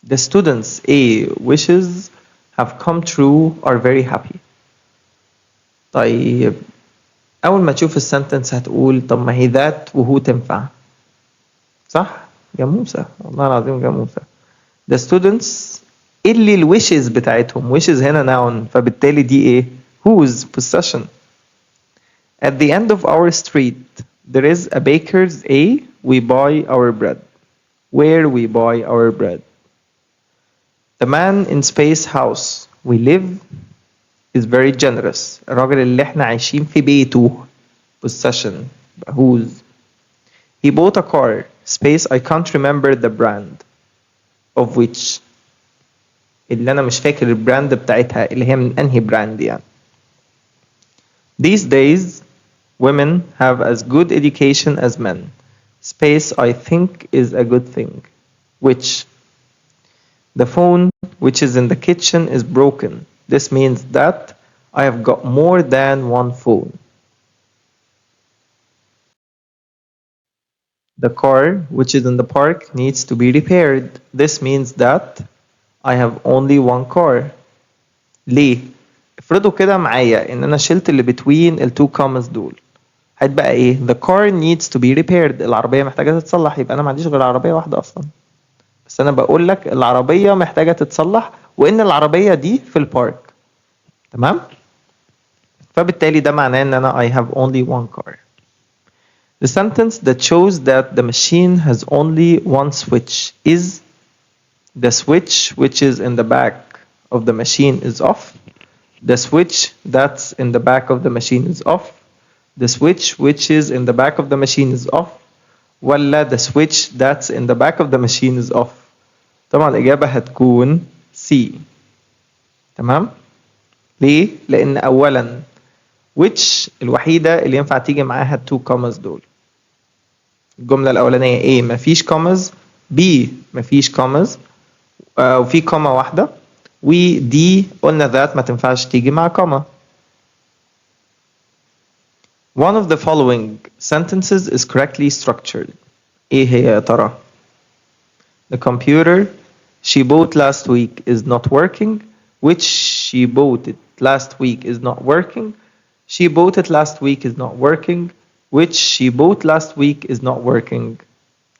The students' A wishes have come true are very happy. طيب أول ما تشوف السنتنس هتقول طب ما هي ذات وهو تنفع صح؟ جاموسة والله العظيم جاموسة. The students اللي الwishes بتاعتهم wishes هنا noun فبالتالي دي ايه؟ whose possession. At the end of our street there is a baker's A we buy our bread. Where we buy our bread. The man in space house we live is very generous. الراجل اللي احنا عايشين في بيته possession whose. He bought a car space I can't remember the brand of which اللي انا مش فاكر البراند بتاعتها اللي هي من انهي براند يعني. These days women have as good education as men. Space I think is a good thing. Which the phone which is in the kitchen is broken. This means that I have got more than one phone. The car which is in the park needs to be repaired. This means that I have only one car. ليه؟ افرضوا كده معايا ان انا شلت اللي between ال two commas دول. هتبقى ايه؟ The car needs to be repaired. العربية محتاجة تتصلح يبقى انا ما عنديش غير عربية واحدة اصلا. بس انا بقول لك العربية محتاجة تتصلح وان العربية دي في البارك. تمام؟ فبالتالي ده معناه ان انا I have only one car. The sentence that shows that the machine has only one switch is the switch which is in the back of the machine is off. The switch that's in the back of the machine is off. The switch which is in the back of the machine is off. ولا the switch that's in the back of the machine is off. طبعا الإجابة هتكون C. تمام؟ ليه؟ لأن أولا which الوحيدة اللي ينفع تيجي معاها two commas دول. الجملة الأولانية A مفيش commas B مفيش commas وفي كوما واحدة ودي قلنا ذات ما تنفعش تيجي مع كوما. One of the following sentences is correctly structured. ايه هي يا ترى؟ The computer she bought last week is not working. Which she bought it last week is not working. She bought it last week is not working. Which she bought last week is not working.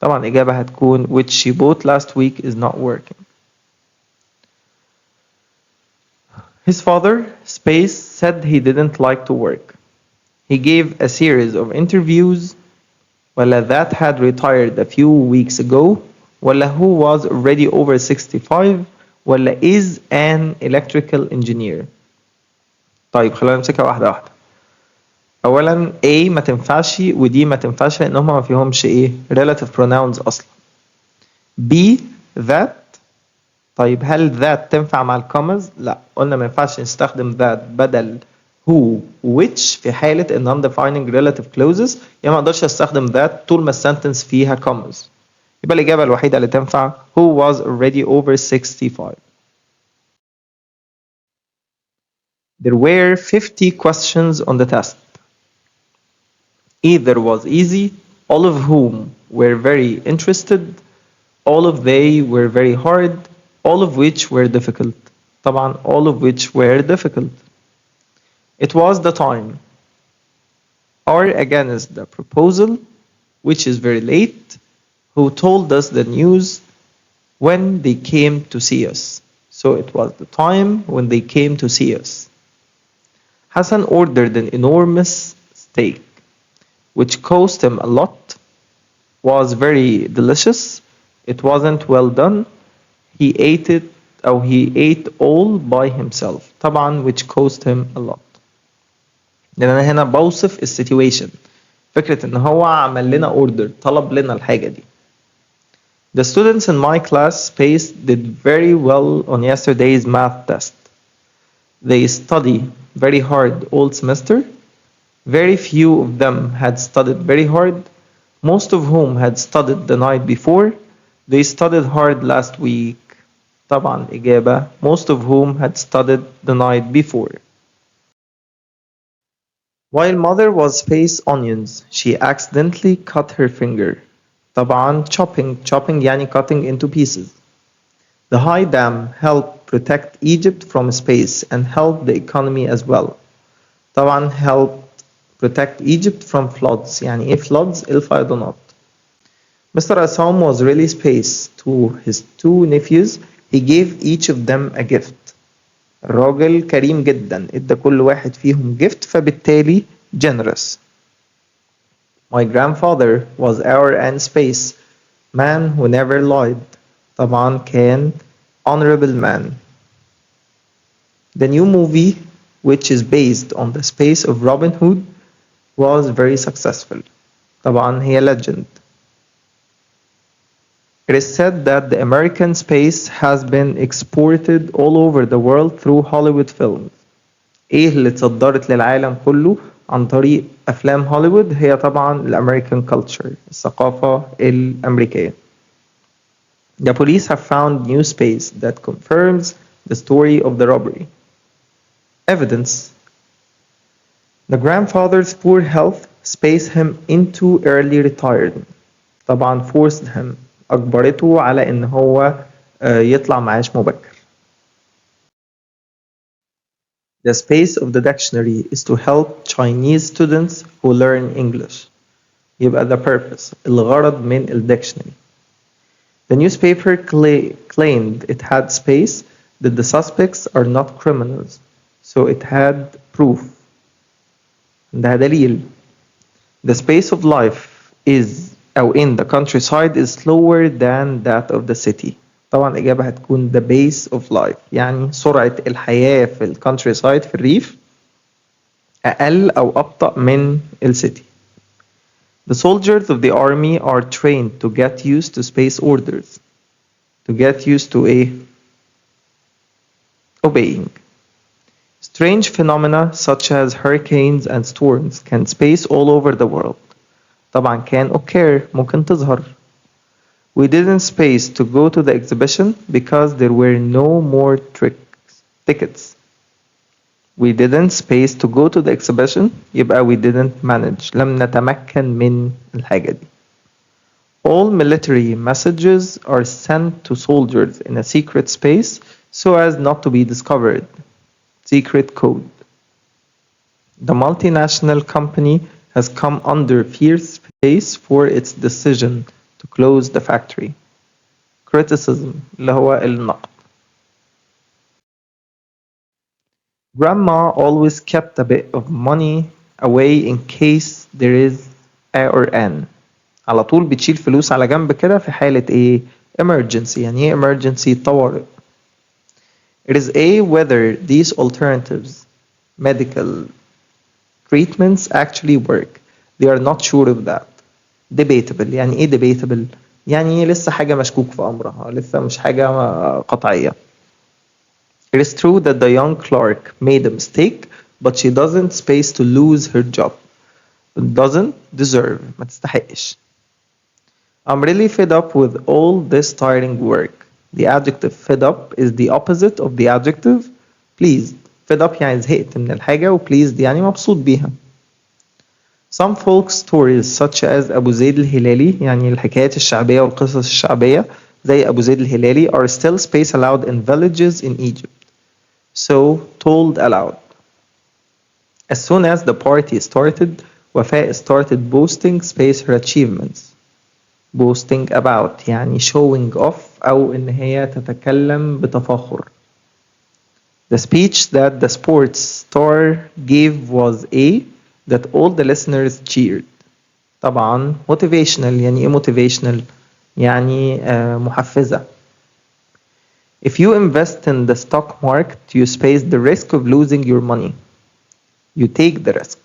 طبعا الإجابة هتكون which she bought last week is not working. His father, Space, said he didn't like to work. He gave a series of interviews. ولا that had retired a few weeks ago. ولا who was already over 65. ولا is an electrical engineer. طيب خلينا نمسكها واحدة واحدة. أولا A ما تنفعش ودي ما تنفعش لأن هما ما فيهمش إيه relative pronouns أصلا. B that. طيب هل that تنفع مع الكومز؟ لا قلنا ما ينفعش نستخدم that بدل who which في حالة ال non-defining relative clauses يعني ما اقدرش استخدم that طول ما السنتنس فيها كومز. يبقى الإجابة الوحيدة اللي تنفع who was already over 65. There were 50 questions on the test. Either was easy, all of whom were very interested, all of they were very hard, all of which were difficult. طبعا all of which were difficult. It was the time. Or against the proposal, which is very late, who told us the news when they came to see us. So it was the time when they came to see us. Hassan ordered an enormous steak, which cost him a lot, was very delicious. It wasn't well done. He ate all by himself. طبعا which cost him a lot. لأن أنا هنا بوصف السيتويشن. فكرة إن هو عمل لنا order طلب لنا الحاجة دي. The students in my class Space did very well on yesterday's math test. They study very hard all semester. Very few of them had studied very hard. Most of whom had studied the night before. They studied hard last week. طبعا إجابة most of whom had studied the night before. While mother was Space onions, she accidentally cut her finger. طبعا chopping يعني cutting into pieces. The high dam helped protect Egypt from space and helped the economy as well. طبعا helped protect Egypt from floods. يعني ايه floods؟ الفيضانات. Mr. Assam was really space to his two nephews. He gave each of them a gift. الراجل كريم جدا ادى كل واحد فيهم gift فبالتالي generous. My grandfather was our and space man who never lied. طبعا كان honorable man. The new movie, which is based on the space of Robin Hood, was very successful. طبعا هي legend. It is said that the American space has been exported all over the world through Hollywood films. ايه اللي اتصدرت للعالم كله عن طريق افلام هوليوود؟ هي طبعا الامريكان culture، الثقافة الامريكية. The police have found new space that confirms the story of the robbery. Evidence. The grandfather's poor health spaced him into early retirement. طبعا forced him، أجبرته على إن هو يطلع معاش مبكر. The space of the dictionary is to help Chinese students who learn English. يبقى the purpose، الغرض من dictionary. The newspaper claimed it had space that the suspects are not criminals, so it had proof. ده دليل. The space of life is أو in the countryside is slower than that of the city. طبعا الإجابة هتكون the pace of life، يعني سرعة الحياة في الكونتري في الريف أقل أو أبطأ من السيتي. The soldiers of the army are trained to get used to space orders. To get used to obeying. Strange phenomena such as hurricanes and storms can space all over the world. طبعا can occur، ممكن تظهر. We didn't space to go to the exhibition because there were no more tickets. We didn't space to go to the exhibition يبقى we didn't manage، لم نتمكن من الحاجة دي. All military messages are sent to soldiers in a secret space so as not to be discovered. Secret code. The multinational company has come under fierce space for its decision to close the factory. Criticism اللي هو النقد. Grandma always kept a bit of money away in case there is a or an. على طول بتشيل فلوس على جنب كده في حالة ايه؟ emergency. يعني ايه emergency؟ طوارئ. It is whether these alternatives medical treatments actually work. They are not sure of that. Debatable. يعني ايه debatable؟ يعني لسه حاجة مشكوك في أمرها، لسه مش حاجة قطعية. It is true that the young clerk made a mistake, but she doesn't space to lose her job. Doesn't deserve. ما تستحقش. I'm really fed up with all this tiring work. The adjective fed up is the opposite of the adjective pleased. Fed up يعني زهقت من الحاجة و pleased يعني مبسوط بيها. Some folk stories such as أبو زيد الهلالي يعني الحكايات الشعبية والقصص الشعبية زي أبو زيد الهلالي are still space allowed in villages in Egypt. So told aloud. As soon as the party started, Wafa started boasting space her achievements. Boasting about يعني showing off أو إن هي تتكلم بتفاخر. The speech that the sports star gave was that all the listeners cheered. طبعا motivational. يعني إيه motivational؟ يعني محفزة. If you invest in the stock market, you face the risk of losing your money. You take the risk.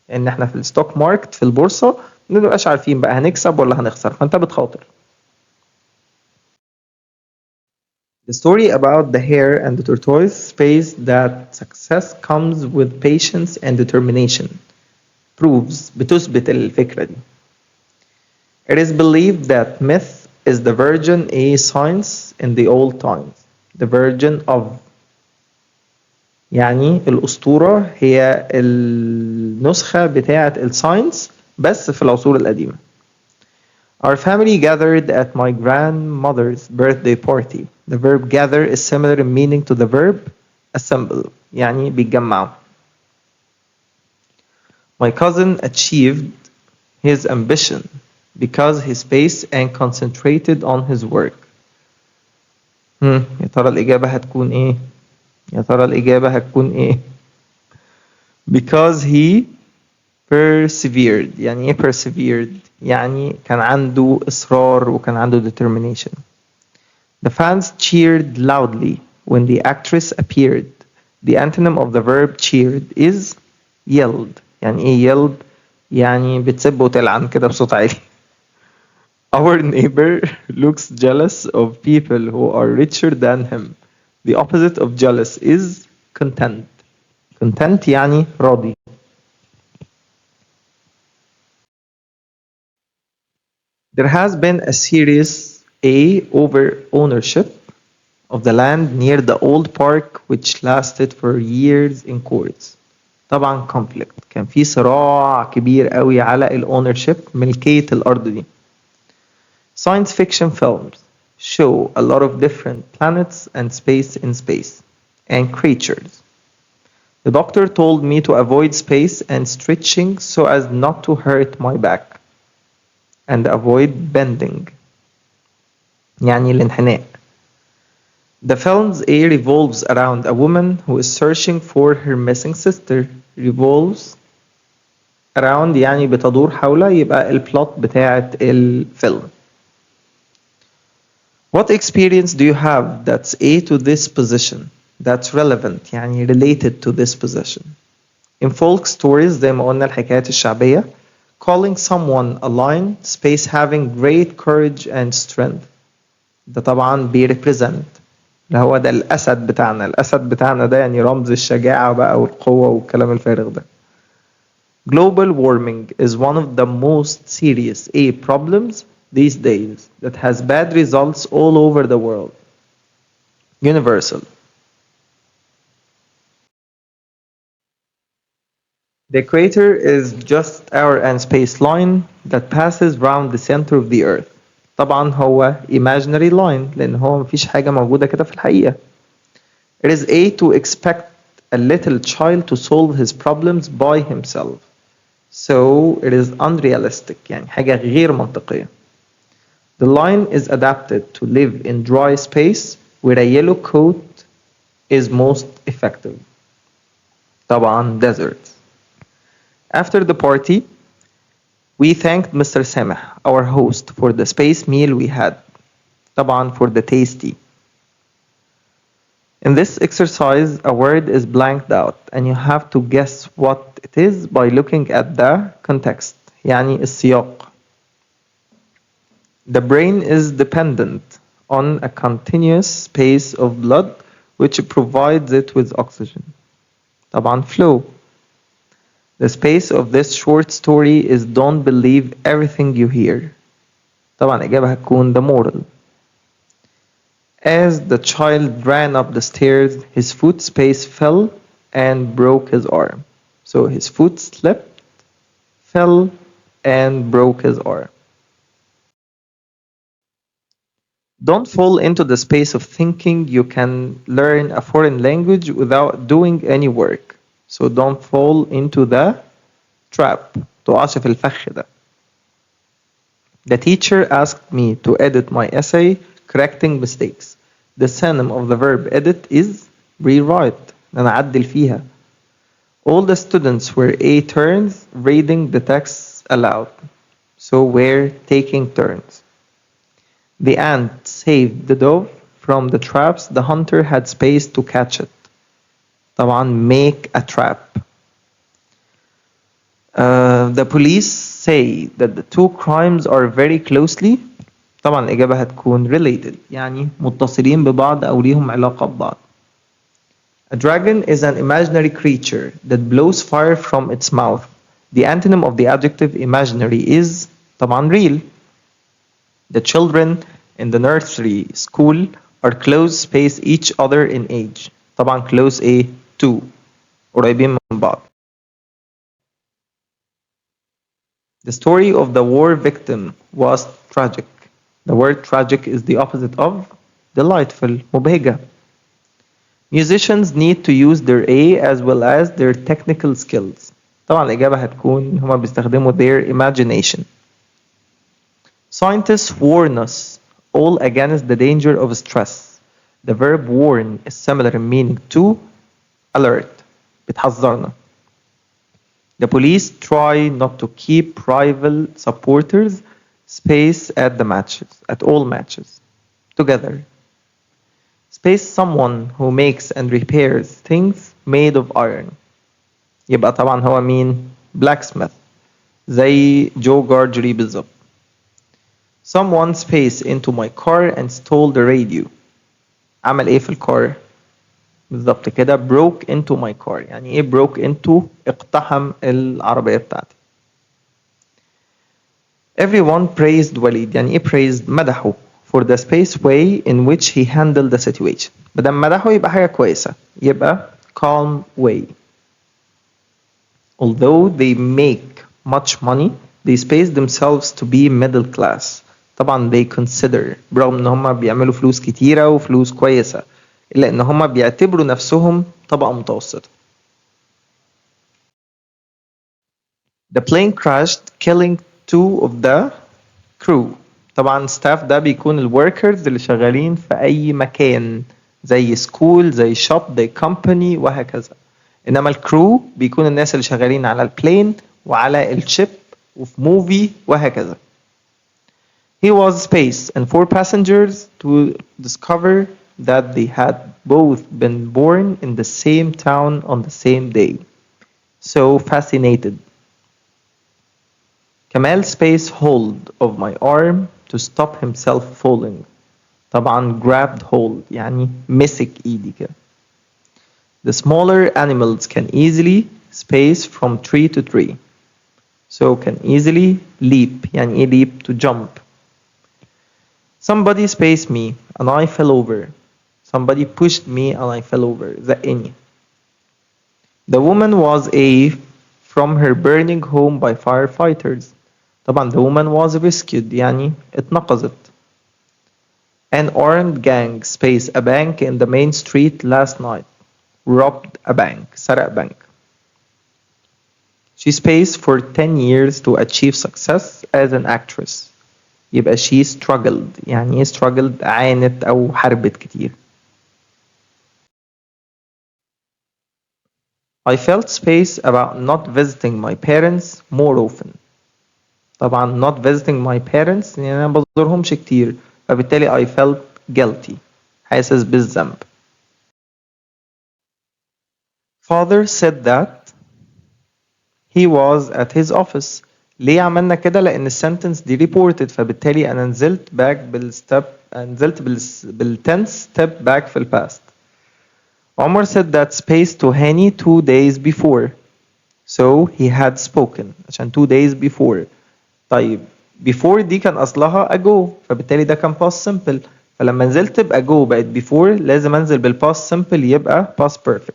إن إحنا في الستوك ماركت في البورصة ما نبقاش عارفين بقى هنكسب ولا هنخسر، فأنت بتخاطر. The story about the hare and the tortoise says that success comes with patience and determination. Proves بتثبت الفكرة دي. It is believed that myth is the virgin science in the old times. The virgin of يعني الأسطورة هي النسخة بتاعة الساينس بس في العصور القديمة. Our family gathered at my grandmother's birthday party. The verb gather is similar in meaning to the verb assemble يعني بيتجمعوا. My cousin achieved his ambition because he spaced and concentrated on his work. يا ترى الإجابة هتكون إيه؟ يا ترى الإجابة هتكون إيه؟ Because he persevered. يعني إيه persevered؟ يعني كان عنده إصرار وكان عنده determination. The fans cheered loudly when the actress appeared. The antonym of the verb cheered is yelled. يعني إيه yelled؟ يعني بتسب وتلعن كده بصوت عالي. Our neighbor looks jealous of people who are richer than him. The opposite of jealous is content. Content يعني راضي. There has been a serious over ownership of the land near the old park which lasted for years in courts. طبعا conflict. كان في صراع كبير قوي على ال ownership ملكية الأرض دي. Science fiction films show a lot of different planets and space in space and creatures. The doctor told me to avoid space and stretching so as not to hurt my back and avoid bending يعني الانحناء. The film's A revolves around a woman who is searching for her missing sister. Revolves around يعني بتدور حول يبقى البلot بتاعت الفيلم. What experience do you have that's A to this position that's relevant يعني related to this position? In folk stories زي ما قلنا الحكايات الشعبية calling someone a lion space having great courage and strength ده طبعا بيريبريزنت اللي هو ده الأسد بتاعنا ده يعني رمز الشجاعة بقى والقوة والكلام الفارغ ده. Global warming is one of the most serious problems these days that has bad results all over the world. Universal. The equator is just our and space line that passes round the center of the earth. طبعا هو imaginary line لأن هو مفيش حاجة موجودة كده في الحقيقة. It is to expect a little child to solve his problems by himself. So it is unrealistic يعني حاجة غير منطقية. The line is adapted to live in dry space where a yellow coat is most effective. طبعا deserts. After the party, we thanked Mr. Sameh, our host, for the space meal we had. طبعا for the tasty. In this exercise, a word is blanked out and you have to guess what it is by looking at the context. يعني السياق. The brain is dependent on a continuous pace of blood which provides it with oxygen. طبعا flow. The space of this short story is don't believe everything you hear. طبعا إجابة هتكون the moral. As the child ran up the stairs, his foot space fell and broke his arm. So his foot slipped, fell, and broke his arm. Don't fall into the space of thinking you can learn a foreign language without doing any work. So don't fall into the trap. تقعش في الفخ ده. The teacher asked me to edit my essay correcting mistakes. The synonym of the verb edit is rewrite. أنا أعدل فيها. All the students were turns reading the text aloud. So we're taking turns. The ant saved the dove from the traps the hunter had space to catch it. طبعا make a trap. The police say that the two crimes are very closely. طبعا الإجابة هتكون related يعني متصلين ببعض أو ليهم علاقة ببعض. A dragon is an imaginary creature that blows fire from its mouth. The antonym of the adjective imaginary is طبعا real. The children in the nursery school are close space each other in age. طبعا close to قريبين من بعض. The story of the war victim was tragic. The word tragic is the opposite of delightful, مبهجة. Musicians need to use their A as well as their technical skills. طبعا الإجابة هتكون هما بيستخدموا their imagination. Scientists warn us all against the danger of stress. The verb warn is similar in meaning to alert. بتحذرنا. The police try not to keep rival supporters space at the matches, at all matches, together. Space someone who makes and repairs things made of iron. يبقى طبعا هو مين؟ blacksmith زي جو جارجري بالظبط. Someone spaced into my car and stole the radio. عمل ايه في الكار؟ بالظبط كده broke into my car. يعني ايه broke into؟ اقتحم العربية بتاعتي. Everyone praised وليد. يعني ايه praised؟ مدحه for the space way in which he handled the situation. مادام مدحه يبقى حاجة كويسة. يبقى calm way. Although they make much money, they space themselves to be middle class. طبعا they consider برغم ان هم بيعملوا فلوس كتيرة وفلوس كويسة إلا ان هم بيعتبروا نفسهم طبقة متوسطة. The plane crashed killing two of the crew. طبعا staff ده بيكون الوركرز اللي شغالين في أي مكان زي سكول زي شوب زي company وهكذا. إنما الكرو بيكون الناس اللي شغالين على البلين وعلى الشيب وفي موفي وهكذا. He was spaced and four passengers to discover that they had both been born in the same town on the same day. So fascinated. Kamal spaced hold of my arm to stop himself falling. طبعا grabbed hold يعني مسك ايدي كده. The smaller animals can easily space from tree to tree. So can easily leap يعني ايه leap to jump. Somebody spaced me and I fell over. Somebody pushed me and I fell over. زقني. The woman was from her burning home by firefighters. طبعا the woman was rescued يعني اتنقذت. An armed gang spaced a bank in the main street last night. Robbed a bank. سرق بنك. She spaced for 10 years to achieve success as an actress. يبقى she struggled. يعني ايه struggled؟ عانت أو حاربت كتير. I felt space about not visiting my parents more often. طبعا not visiting my parents يعني أنا بزورهمش كتير فبالتالي I felt guilty. حاسس بالذنب. Father said that he was at his office. ليه عملنا كده؟ لأن السنتنس دي reported فبالتالي أنا نزلت back نزلت بالtense step back في الباست. Omar said that space to Hani 2 days before. So he had spoken عشان 2 days before. طيب before دي كان أصلها ago فبالتالي ده كان past simple فلما نزلت بago بقت before لازم أنزل بالpast simple يبقى past perfect.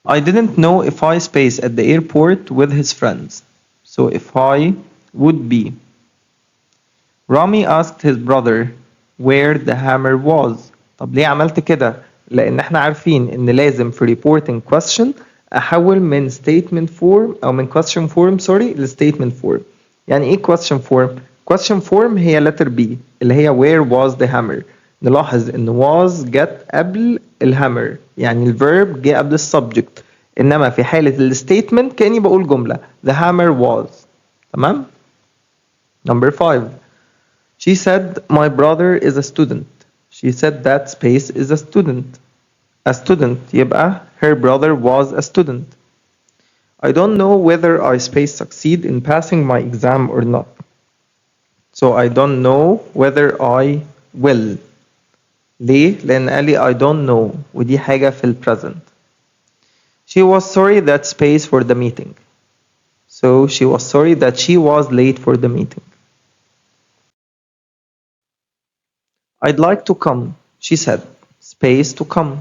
I didn't know if I space at the airport with his friends. So if I would be. Rami asked his brother where the hammer was. طب ليه عملت كده؟ لأن احنا عارفين إن لازم في reporting question أحول من statement form أو من question form ل statement form. يعني إيه question form؟ question form هي letter B اللي هي where was the hammer. نلاحظ إن was جت قبل الهامر يعني الverb جه قبل السبجكت إنما في حالة الستيتمنت كأني بقول جملة the hammer was. تمام؟ Number 5. She said my brother is a student. She said that space is a student. A student يبقى her brother was a student. I don't know whether I space succeed in passing my exam or not. So I don't know whether I will. ليه؟ لأن قال لي I don't know ودي حاجة في ال present. She was sorry that space for the meeting. So she was sorry that she was late for the meeting. I'd like to come. She said space to come.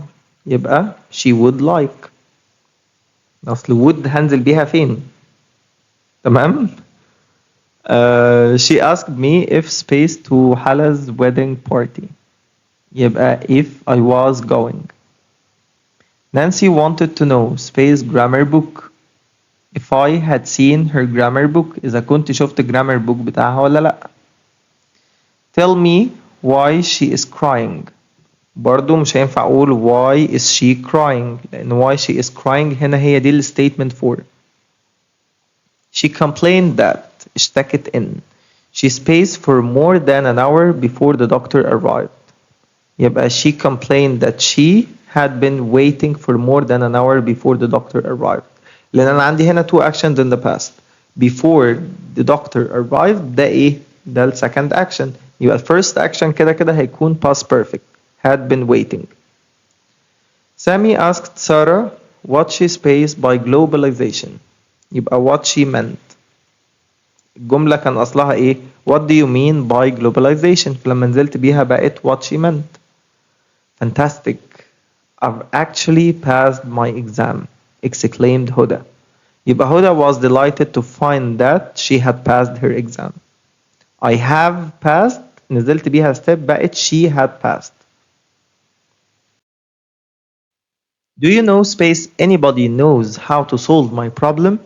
يبقى she would like. أصل would هنزل بيها فين؟ تمام. She asked me if space to Hala's wedding party. يبقى if I was going. Nancy wanted to know space grammar book. If I had seen her grammar book. إذا كنت شفت grammar book بتاعها ولا لأ. Tell me why she is crying. برضو مش هينفع أقول why is she crying لأن why she is crying هنا هي دي statement for. She complained that اشتكت إن she spaced for more than an hour before the doctor arrived. يبقى she complained that she had been waiting for more than an hour before the doctor arrived. لأن أنا عندي هنا two actions in the past. Before the doctor arrived ده إيه؟ ده ال second action. يبقى ال first action كده كده هيكون past perfect. Had been waiting. Sammy asked Sarah what she spaced by globalization. يبقى what she meant. الجملة كان أصلها إيه؟ What do you mean by globalization؟ فلما نزلت بيها بقت what she meant. Fantastic. I've actually passed my exam. Exclaimed Huda. يبقى Huda was delighted to find that she had passed her exam. I have passed. نزلت بيها step بقت she had passed. Do you know space anybody knows how to solve my problem؟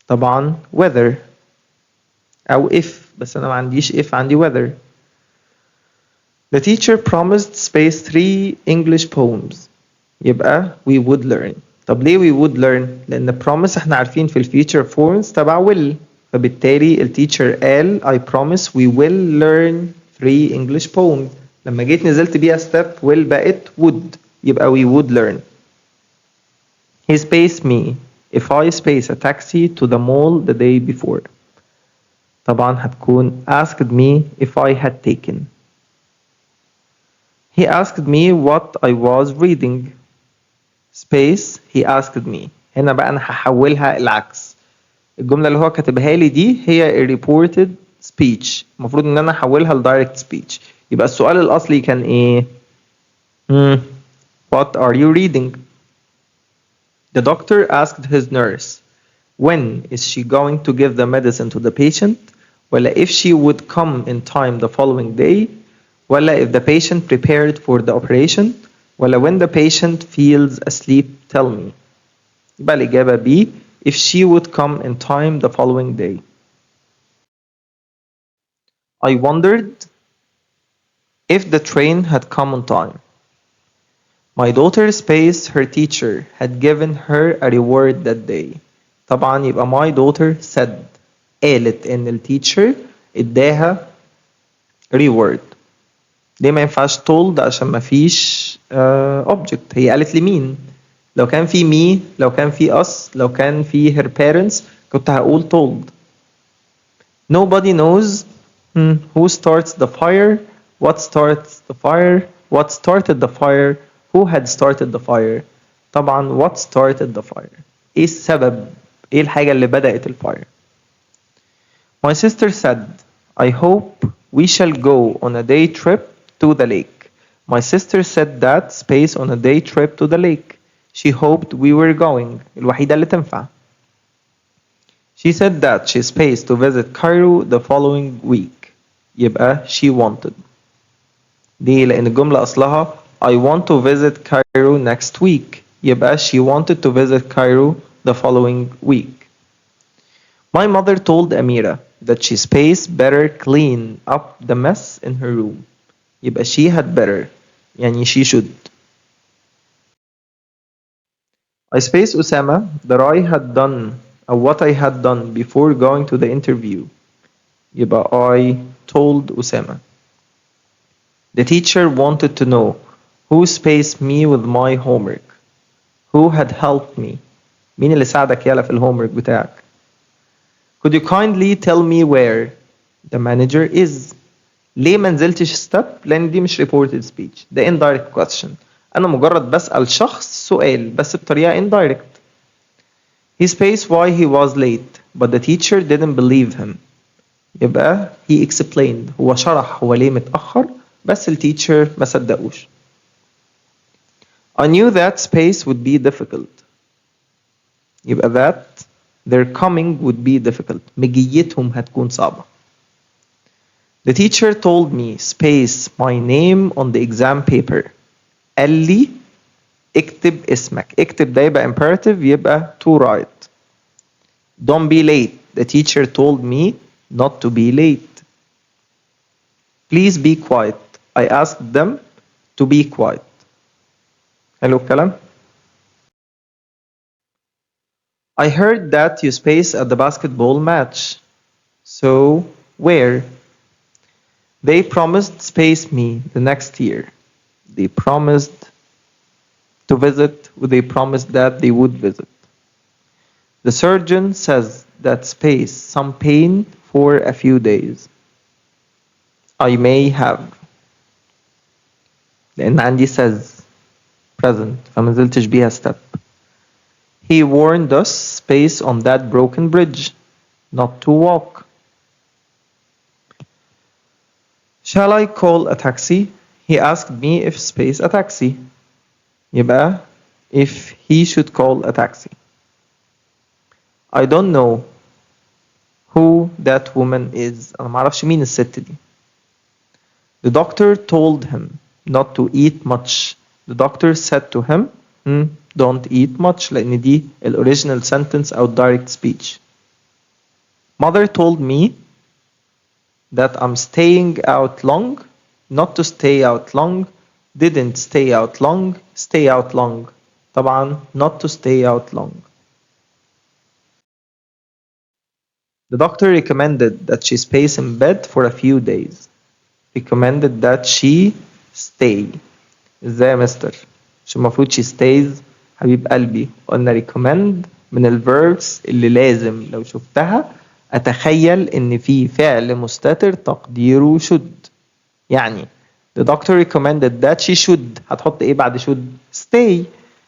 طبعا whether أو if بس أنا ما عنديش if عندي whether. The teacher promised space 3 English poems. يبقى we would learn. طب ليه we would learn؟ لأن promise احنا عارفين في future forms تبع will. فبالتالي التيتشر قال I promise we will learn 3 English poems. لما جيت نزلت بيها step will بقت would. يبقى we would learn. He spaced me if I space a taxi to the mall the day before. طبعا هتكون asked me if I had taken. He asked me what I was reading. Space he asked me. هنا بقى أنا هحولها العكس. الجملة اللي هو كاتبها لي دي هي reported speech. المفروض إن أنا أحولها ل direct speech. يبقى السؤال الأصلي كان إيه؟ What are you reading? The doctor asked his nurse, when is she going to give the medicine to the patient? ولا if she would come in time the following day? ولا if the patient prepared for the operation? ولا when the patient feels asleep, tell me. يبقى الإجابة B, if she would come in time the following day. I wondered if the train had come on time. My daughter spaced her teacher had given her a reward that day. طبعا يبقى my daughter said. قالت إن التيتشر إداها reward. ليه ما ينفعش told؟ عشان ما فيش object. هي قالت لمين؟ لو كان في me، لو كان في us، لو كان في her parents كنت هقول told. Nobody knows who starts the fire, what starts the fire, what started the fire, who had started the fire. طبعا what started the fire. ايه السبب؟ ايه الحاجة اللي بدأت الفire؟ My sister said, I hope we shall go on a day trip to the lake. My sister said that space on a day trip to the lake. She hoped we were going. الوحيدة اللي تنفع. She said that she spaced to visit Cairo the following week. يبقى she wanted. دي لأن الجملة أصلها I want to visit Cairo next week. يبقى she wanted to visit Cairo the following week. My mother told Amira that she spaced better clean up the mess in her room. يبقى she had better. يعني she should. I spaced Usama that I had done or what I had done before going to the interview. يبقى I told Usama. The teacher wanted to know who spaced me with my homework. Who had helped me. مين اللي ساعدك يالا في الهومورك بتاعك. Could you kindly tell me where the manager is? ليه ما نزلتش step؟ لأن دي مش reported speech. ده indirect question. أنا مجرد بسأل شخص سؤال بس بطريقة indirect. He spaced why he was late, but the teacher didn't believe him. يبقى he explained. هو شرح هو ليه متأخر بس التيتشر ما صدقوش. I knew that space would be difficult. يبقى that Their coming would be difficult. مجيتهم هتكون صعبة. The teacher told me space my name on the exam paper. قال لي اكتب اسمك. اكتب ده يبقى imperative يبقى to write. Don't be late. The teacher told me not to be late. Please be quiet. I asked them to be quiet. حلو الكلام؟ I heard that you space at the basketball match. So, where? They promised space me the next year. They promised to visit, they promised that they would visit. The surgeon says that space some pain for a few days. I may have. لأن عندي says present فما زلتش بيها step. He warned us space on that broken bridge not to walk. Shall I call a taxi? He asked me if space a taxi. يبقى if he should call a taxi. I don't know who that woman is. أنا معرفش مين الست دي. The doctor told him not to eat much. The doctor said to him, don't eat much لأن دي original sentence أو direct speech. Mother told me that I'm staying out long, not to stay out long, didn't stay out long, stay out long. طبعا not to stay out long. The doctor recommended that she stays in bed for a few days. Recommended that she stay. ازاي يا مستر؟ مش المفروض she stays حبيب قلبي. قلنا recommend من الverbs اللي لازم لو شفتها أتخيل إن في فعل مستتر تقديره should. يعني the doctor recommended that she should هتحط إيه بعد should؟ stay.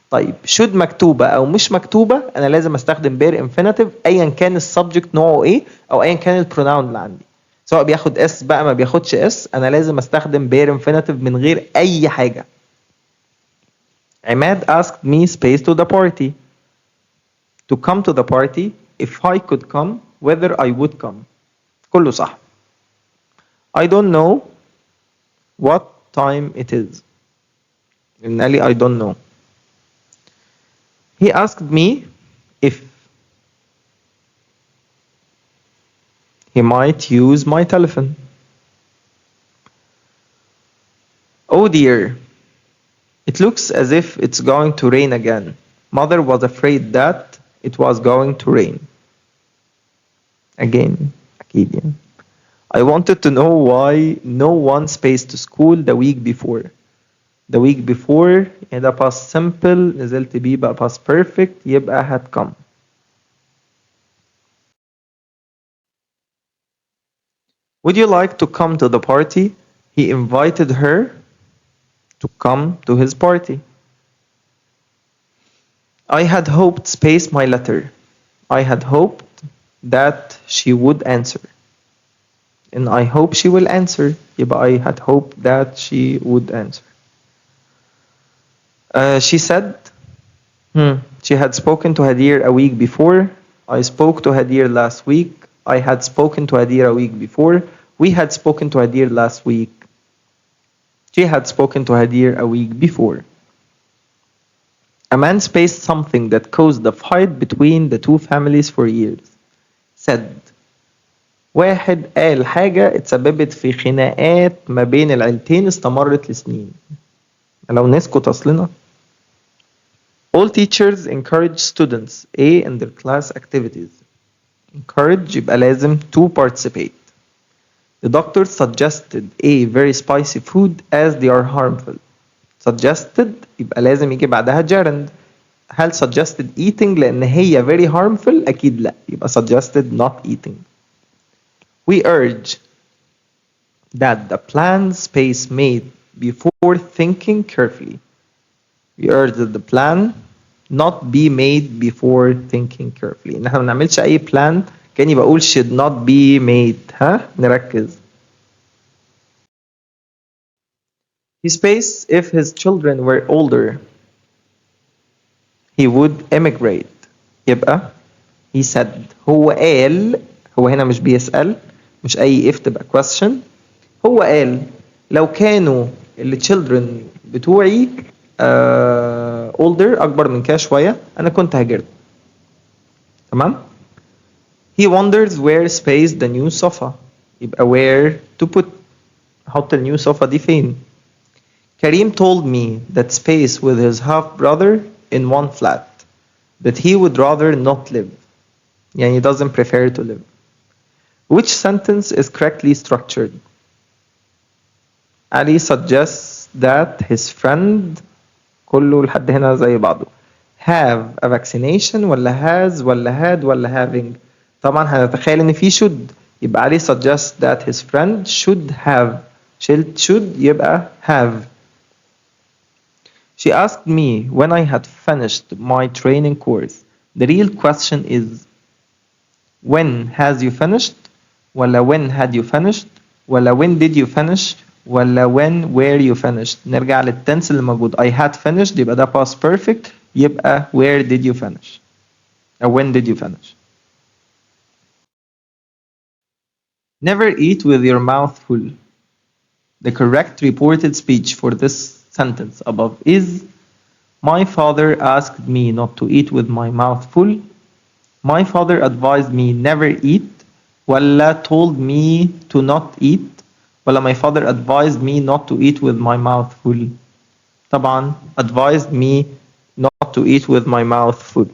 طيب should مكتوبة أو مش مكتوبة أنا لازم أستخدم bare infinitive أيا كان السبجكت نوعه إيه أو أيا كان البروناون اللي عندي. سواء بياخد اس بقى ما بياخدش اس أنا لازم أستخدم bare infinitive من غير أي حاجة. عماد asked me space to the party. To come to the party if I could come whether I would come. كله صح. I don't know what time it is. قلنا لي I don't know. He asked me if he might use my telephone. Oh dear. It looks as if it's going to rain again. Mother was afraid that it was going to rain. Again. أكيد يعني. I wanted to know why no one spaced to school the week before. The week before يعني ده past simple نزلت بيه بقى past perfect يبقى had come. Would you like to come to the party? He invited her to come to his party. I had hoped space my letter. I had hoped that she would answer. And I hope she will answer. يبقى I had hoped that she would answer. She said she had spoken to Hadir a week before. I spoke to Hadir last week. I had spoken to Hadir a week before. We had spoken to Hadir last week. She had spoken to Hadir a week before. A man spaced something that caused a fight between the two families for years. Said واحد قال حاجة اتسببت في خناقات ما بين العيلتين استمرت لسنين. لو نسكت أصلنا. All teachers encourage students A in their class activities. Encourage يبقى لازم to participate. The doctor suggested a very spicy food as they are harmful. Suggested يبقى لازم يجي بعدها gerund. هل suggested eating لأن هي very harmful؟ أكيد لا. يبقى suggested not eating. We urge that the plan space made before thinking carefully. We urge that the plan not be made before thinking carefully. إن احنا ما نعملش أي plan كأني بقول should not be made. ها؟ نركز. He spaced if his children were older he would emigrate. يبقى he said. هو قال، هو هنا مش بيسأل، مش أي if تبقى question. هو قال لو كانوا ال children بتوعي older أكبر من كده شوية أنا كنت هاجرت. تمام؟ He wonders where space the new sofa. يبقى where to put. أحط النيو sofa دي فين؟ Karim told me that space with his half brother in one flat, that he would rather not live. يعني he doesn't prefer to live. Which sentence is correctly structured? Ali suggests that his friend كله لحد هنا زي بعضه have a vaccination ولا has ولا had ولا having. طبعا هنتخيل ان في should، يبقى علي suggests that his friend should have. should يبقى have. She asked me when I had finished my training course. The real question is when has you finished ولا when had you finished ولا when did you finish ولا when were you finished. نرجع للتنس اللي موجود. I had finished يبقى ده past perfect، يبقى where did you finish أو when did you finish. Never eat with your mouth full. The correct reported speech for this sentence above is my father asked me not to eat with my mouth full. My father advised me never eat ولا told me to not eat ولا my father advised me not to eat with my mouth full. طبعا advised me not to eat with my mouth full.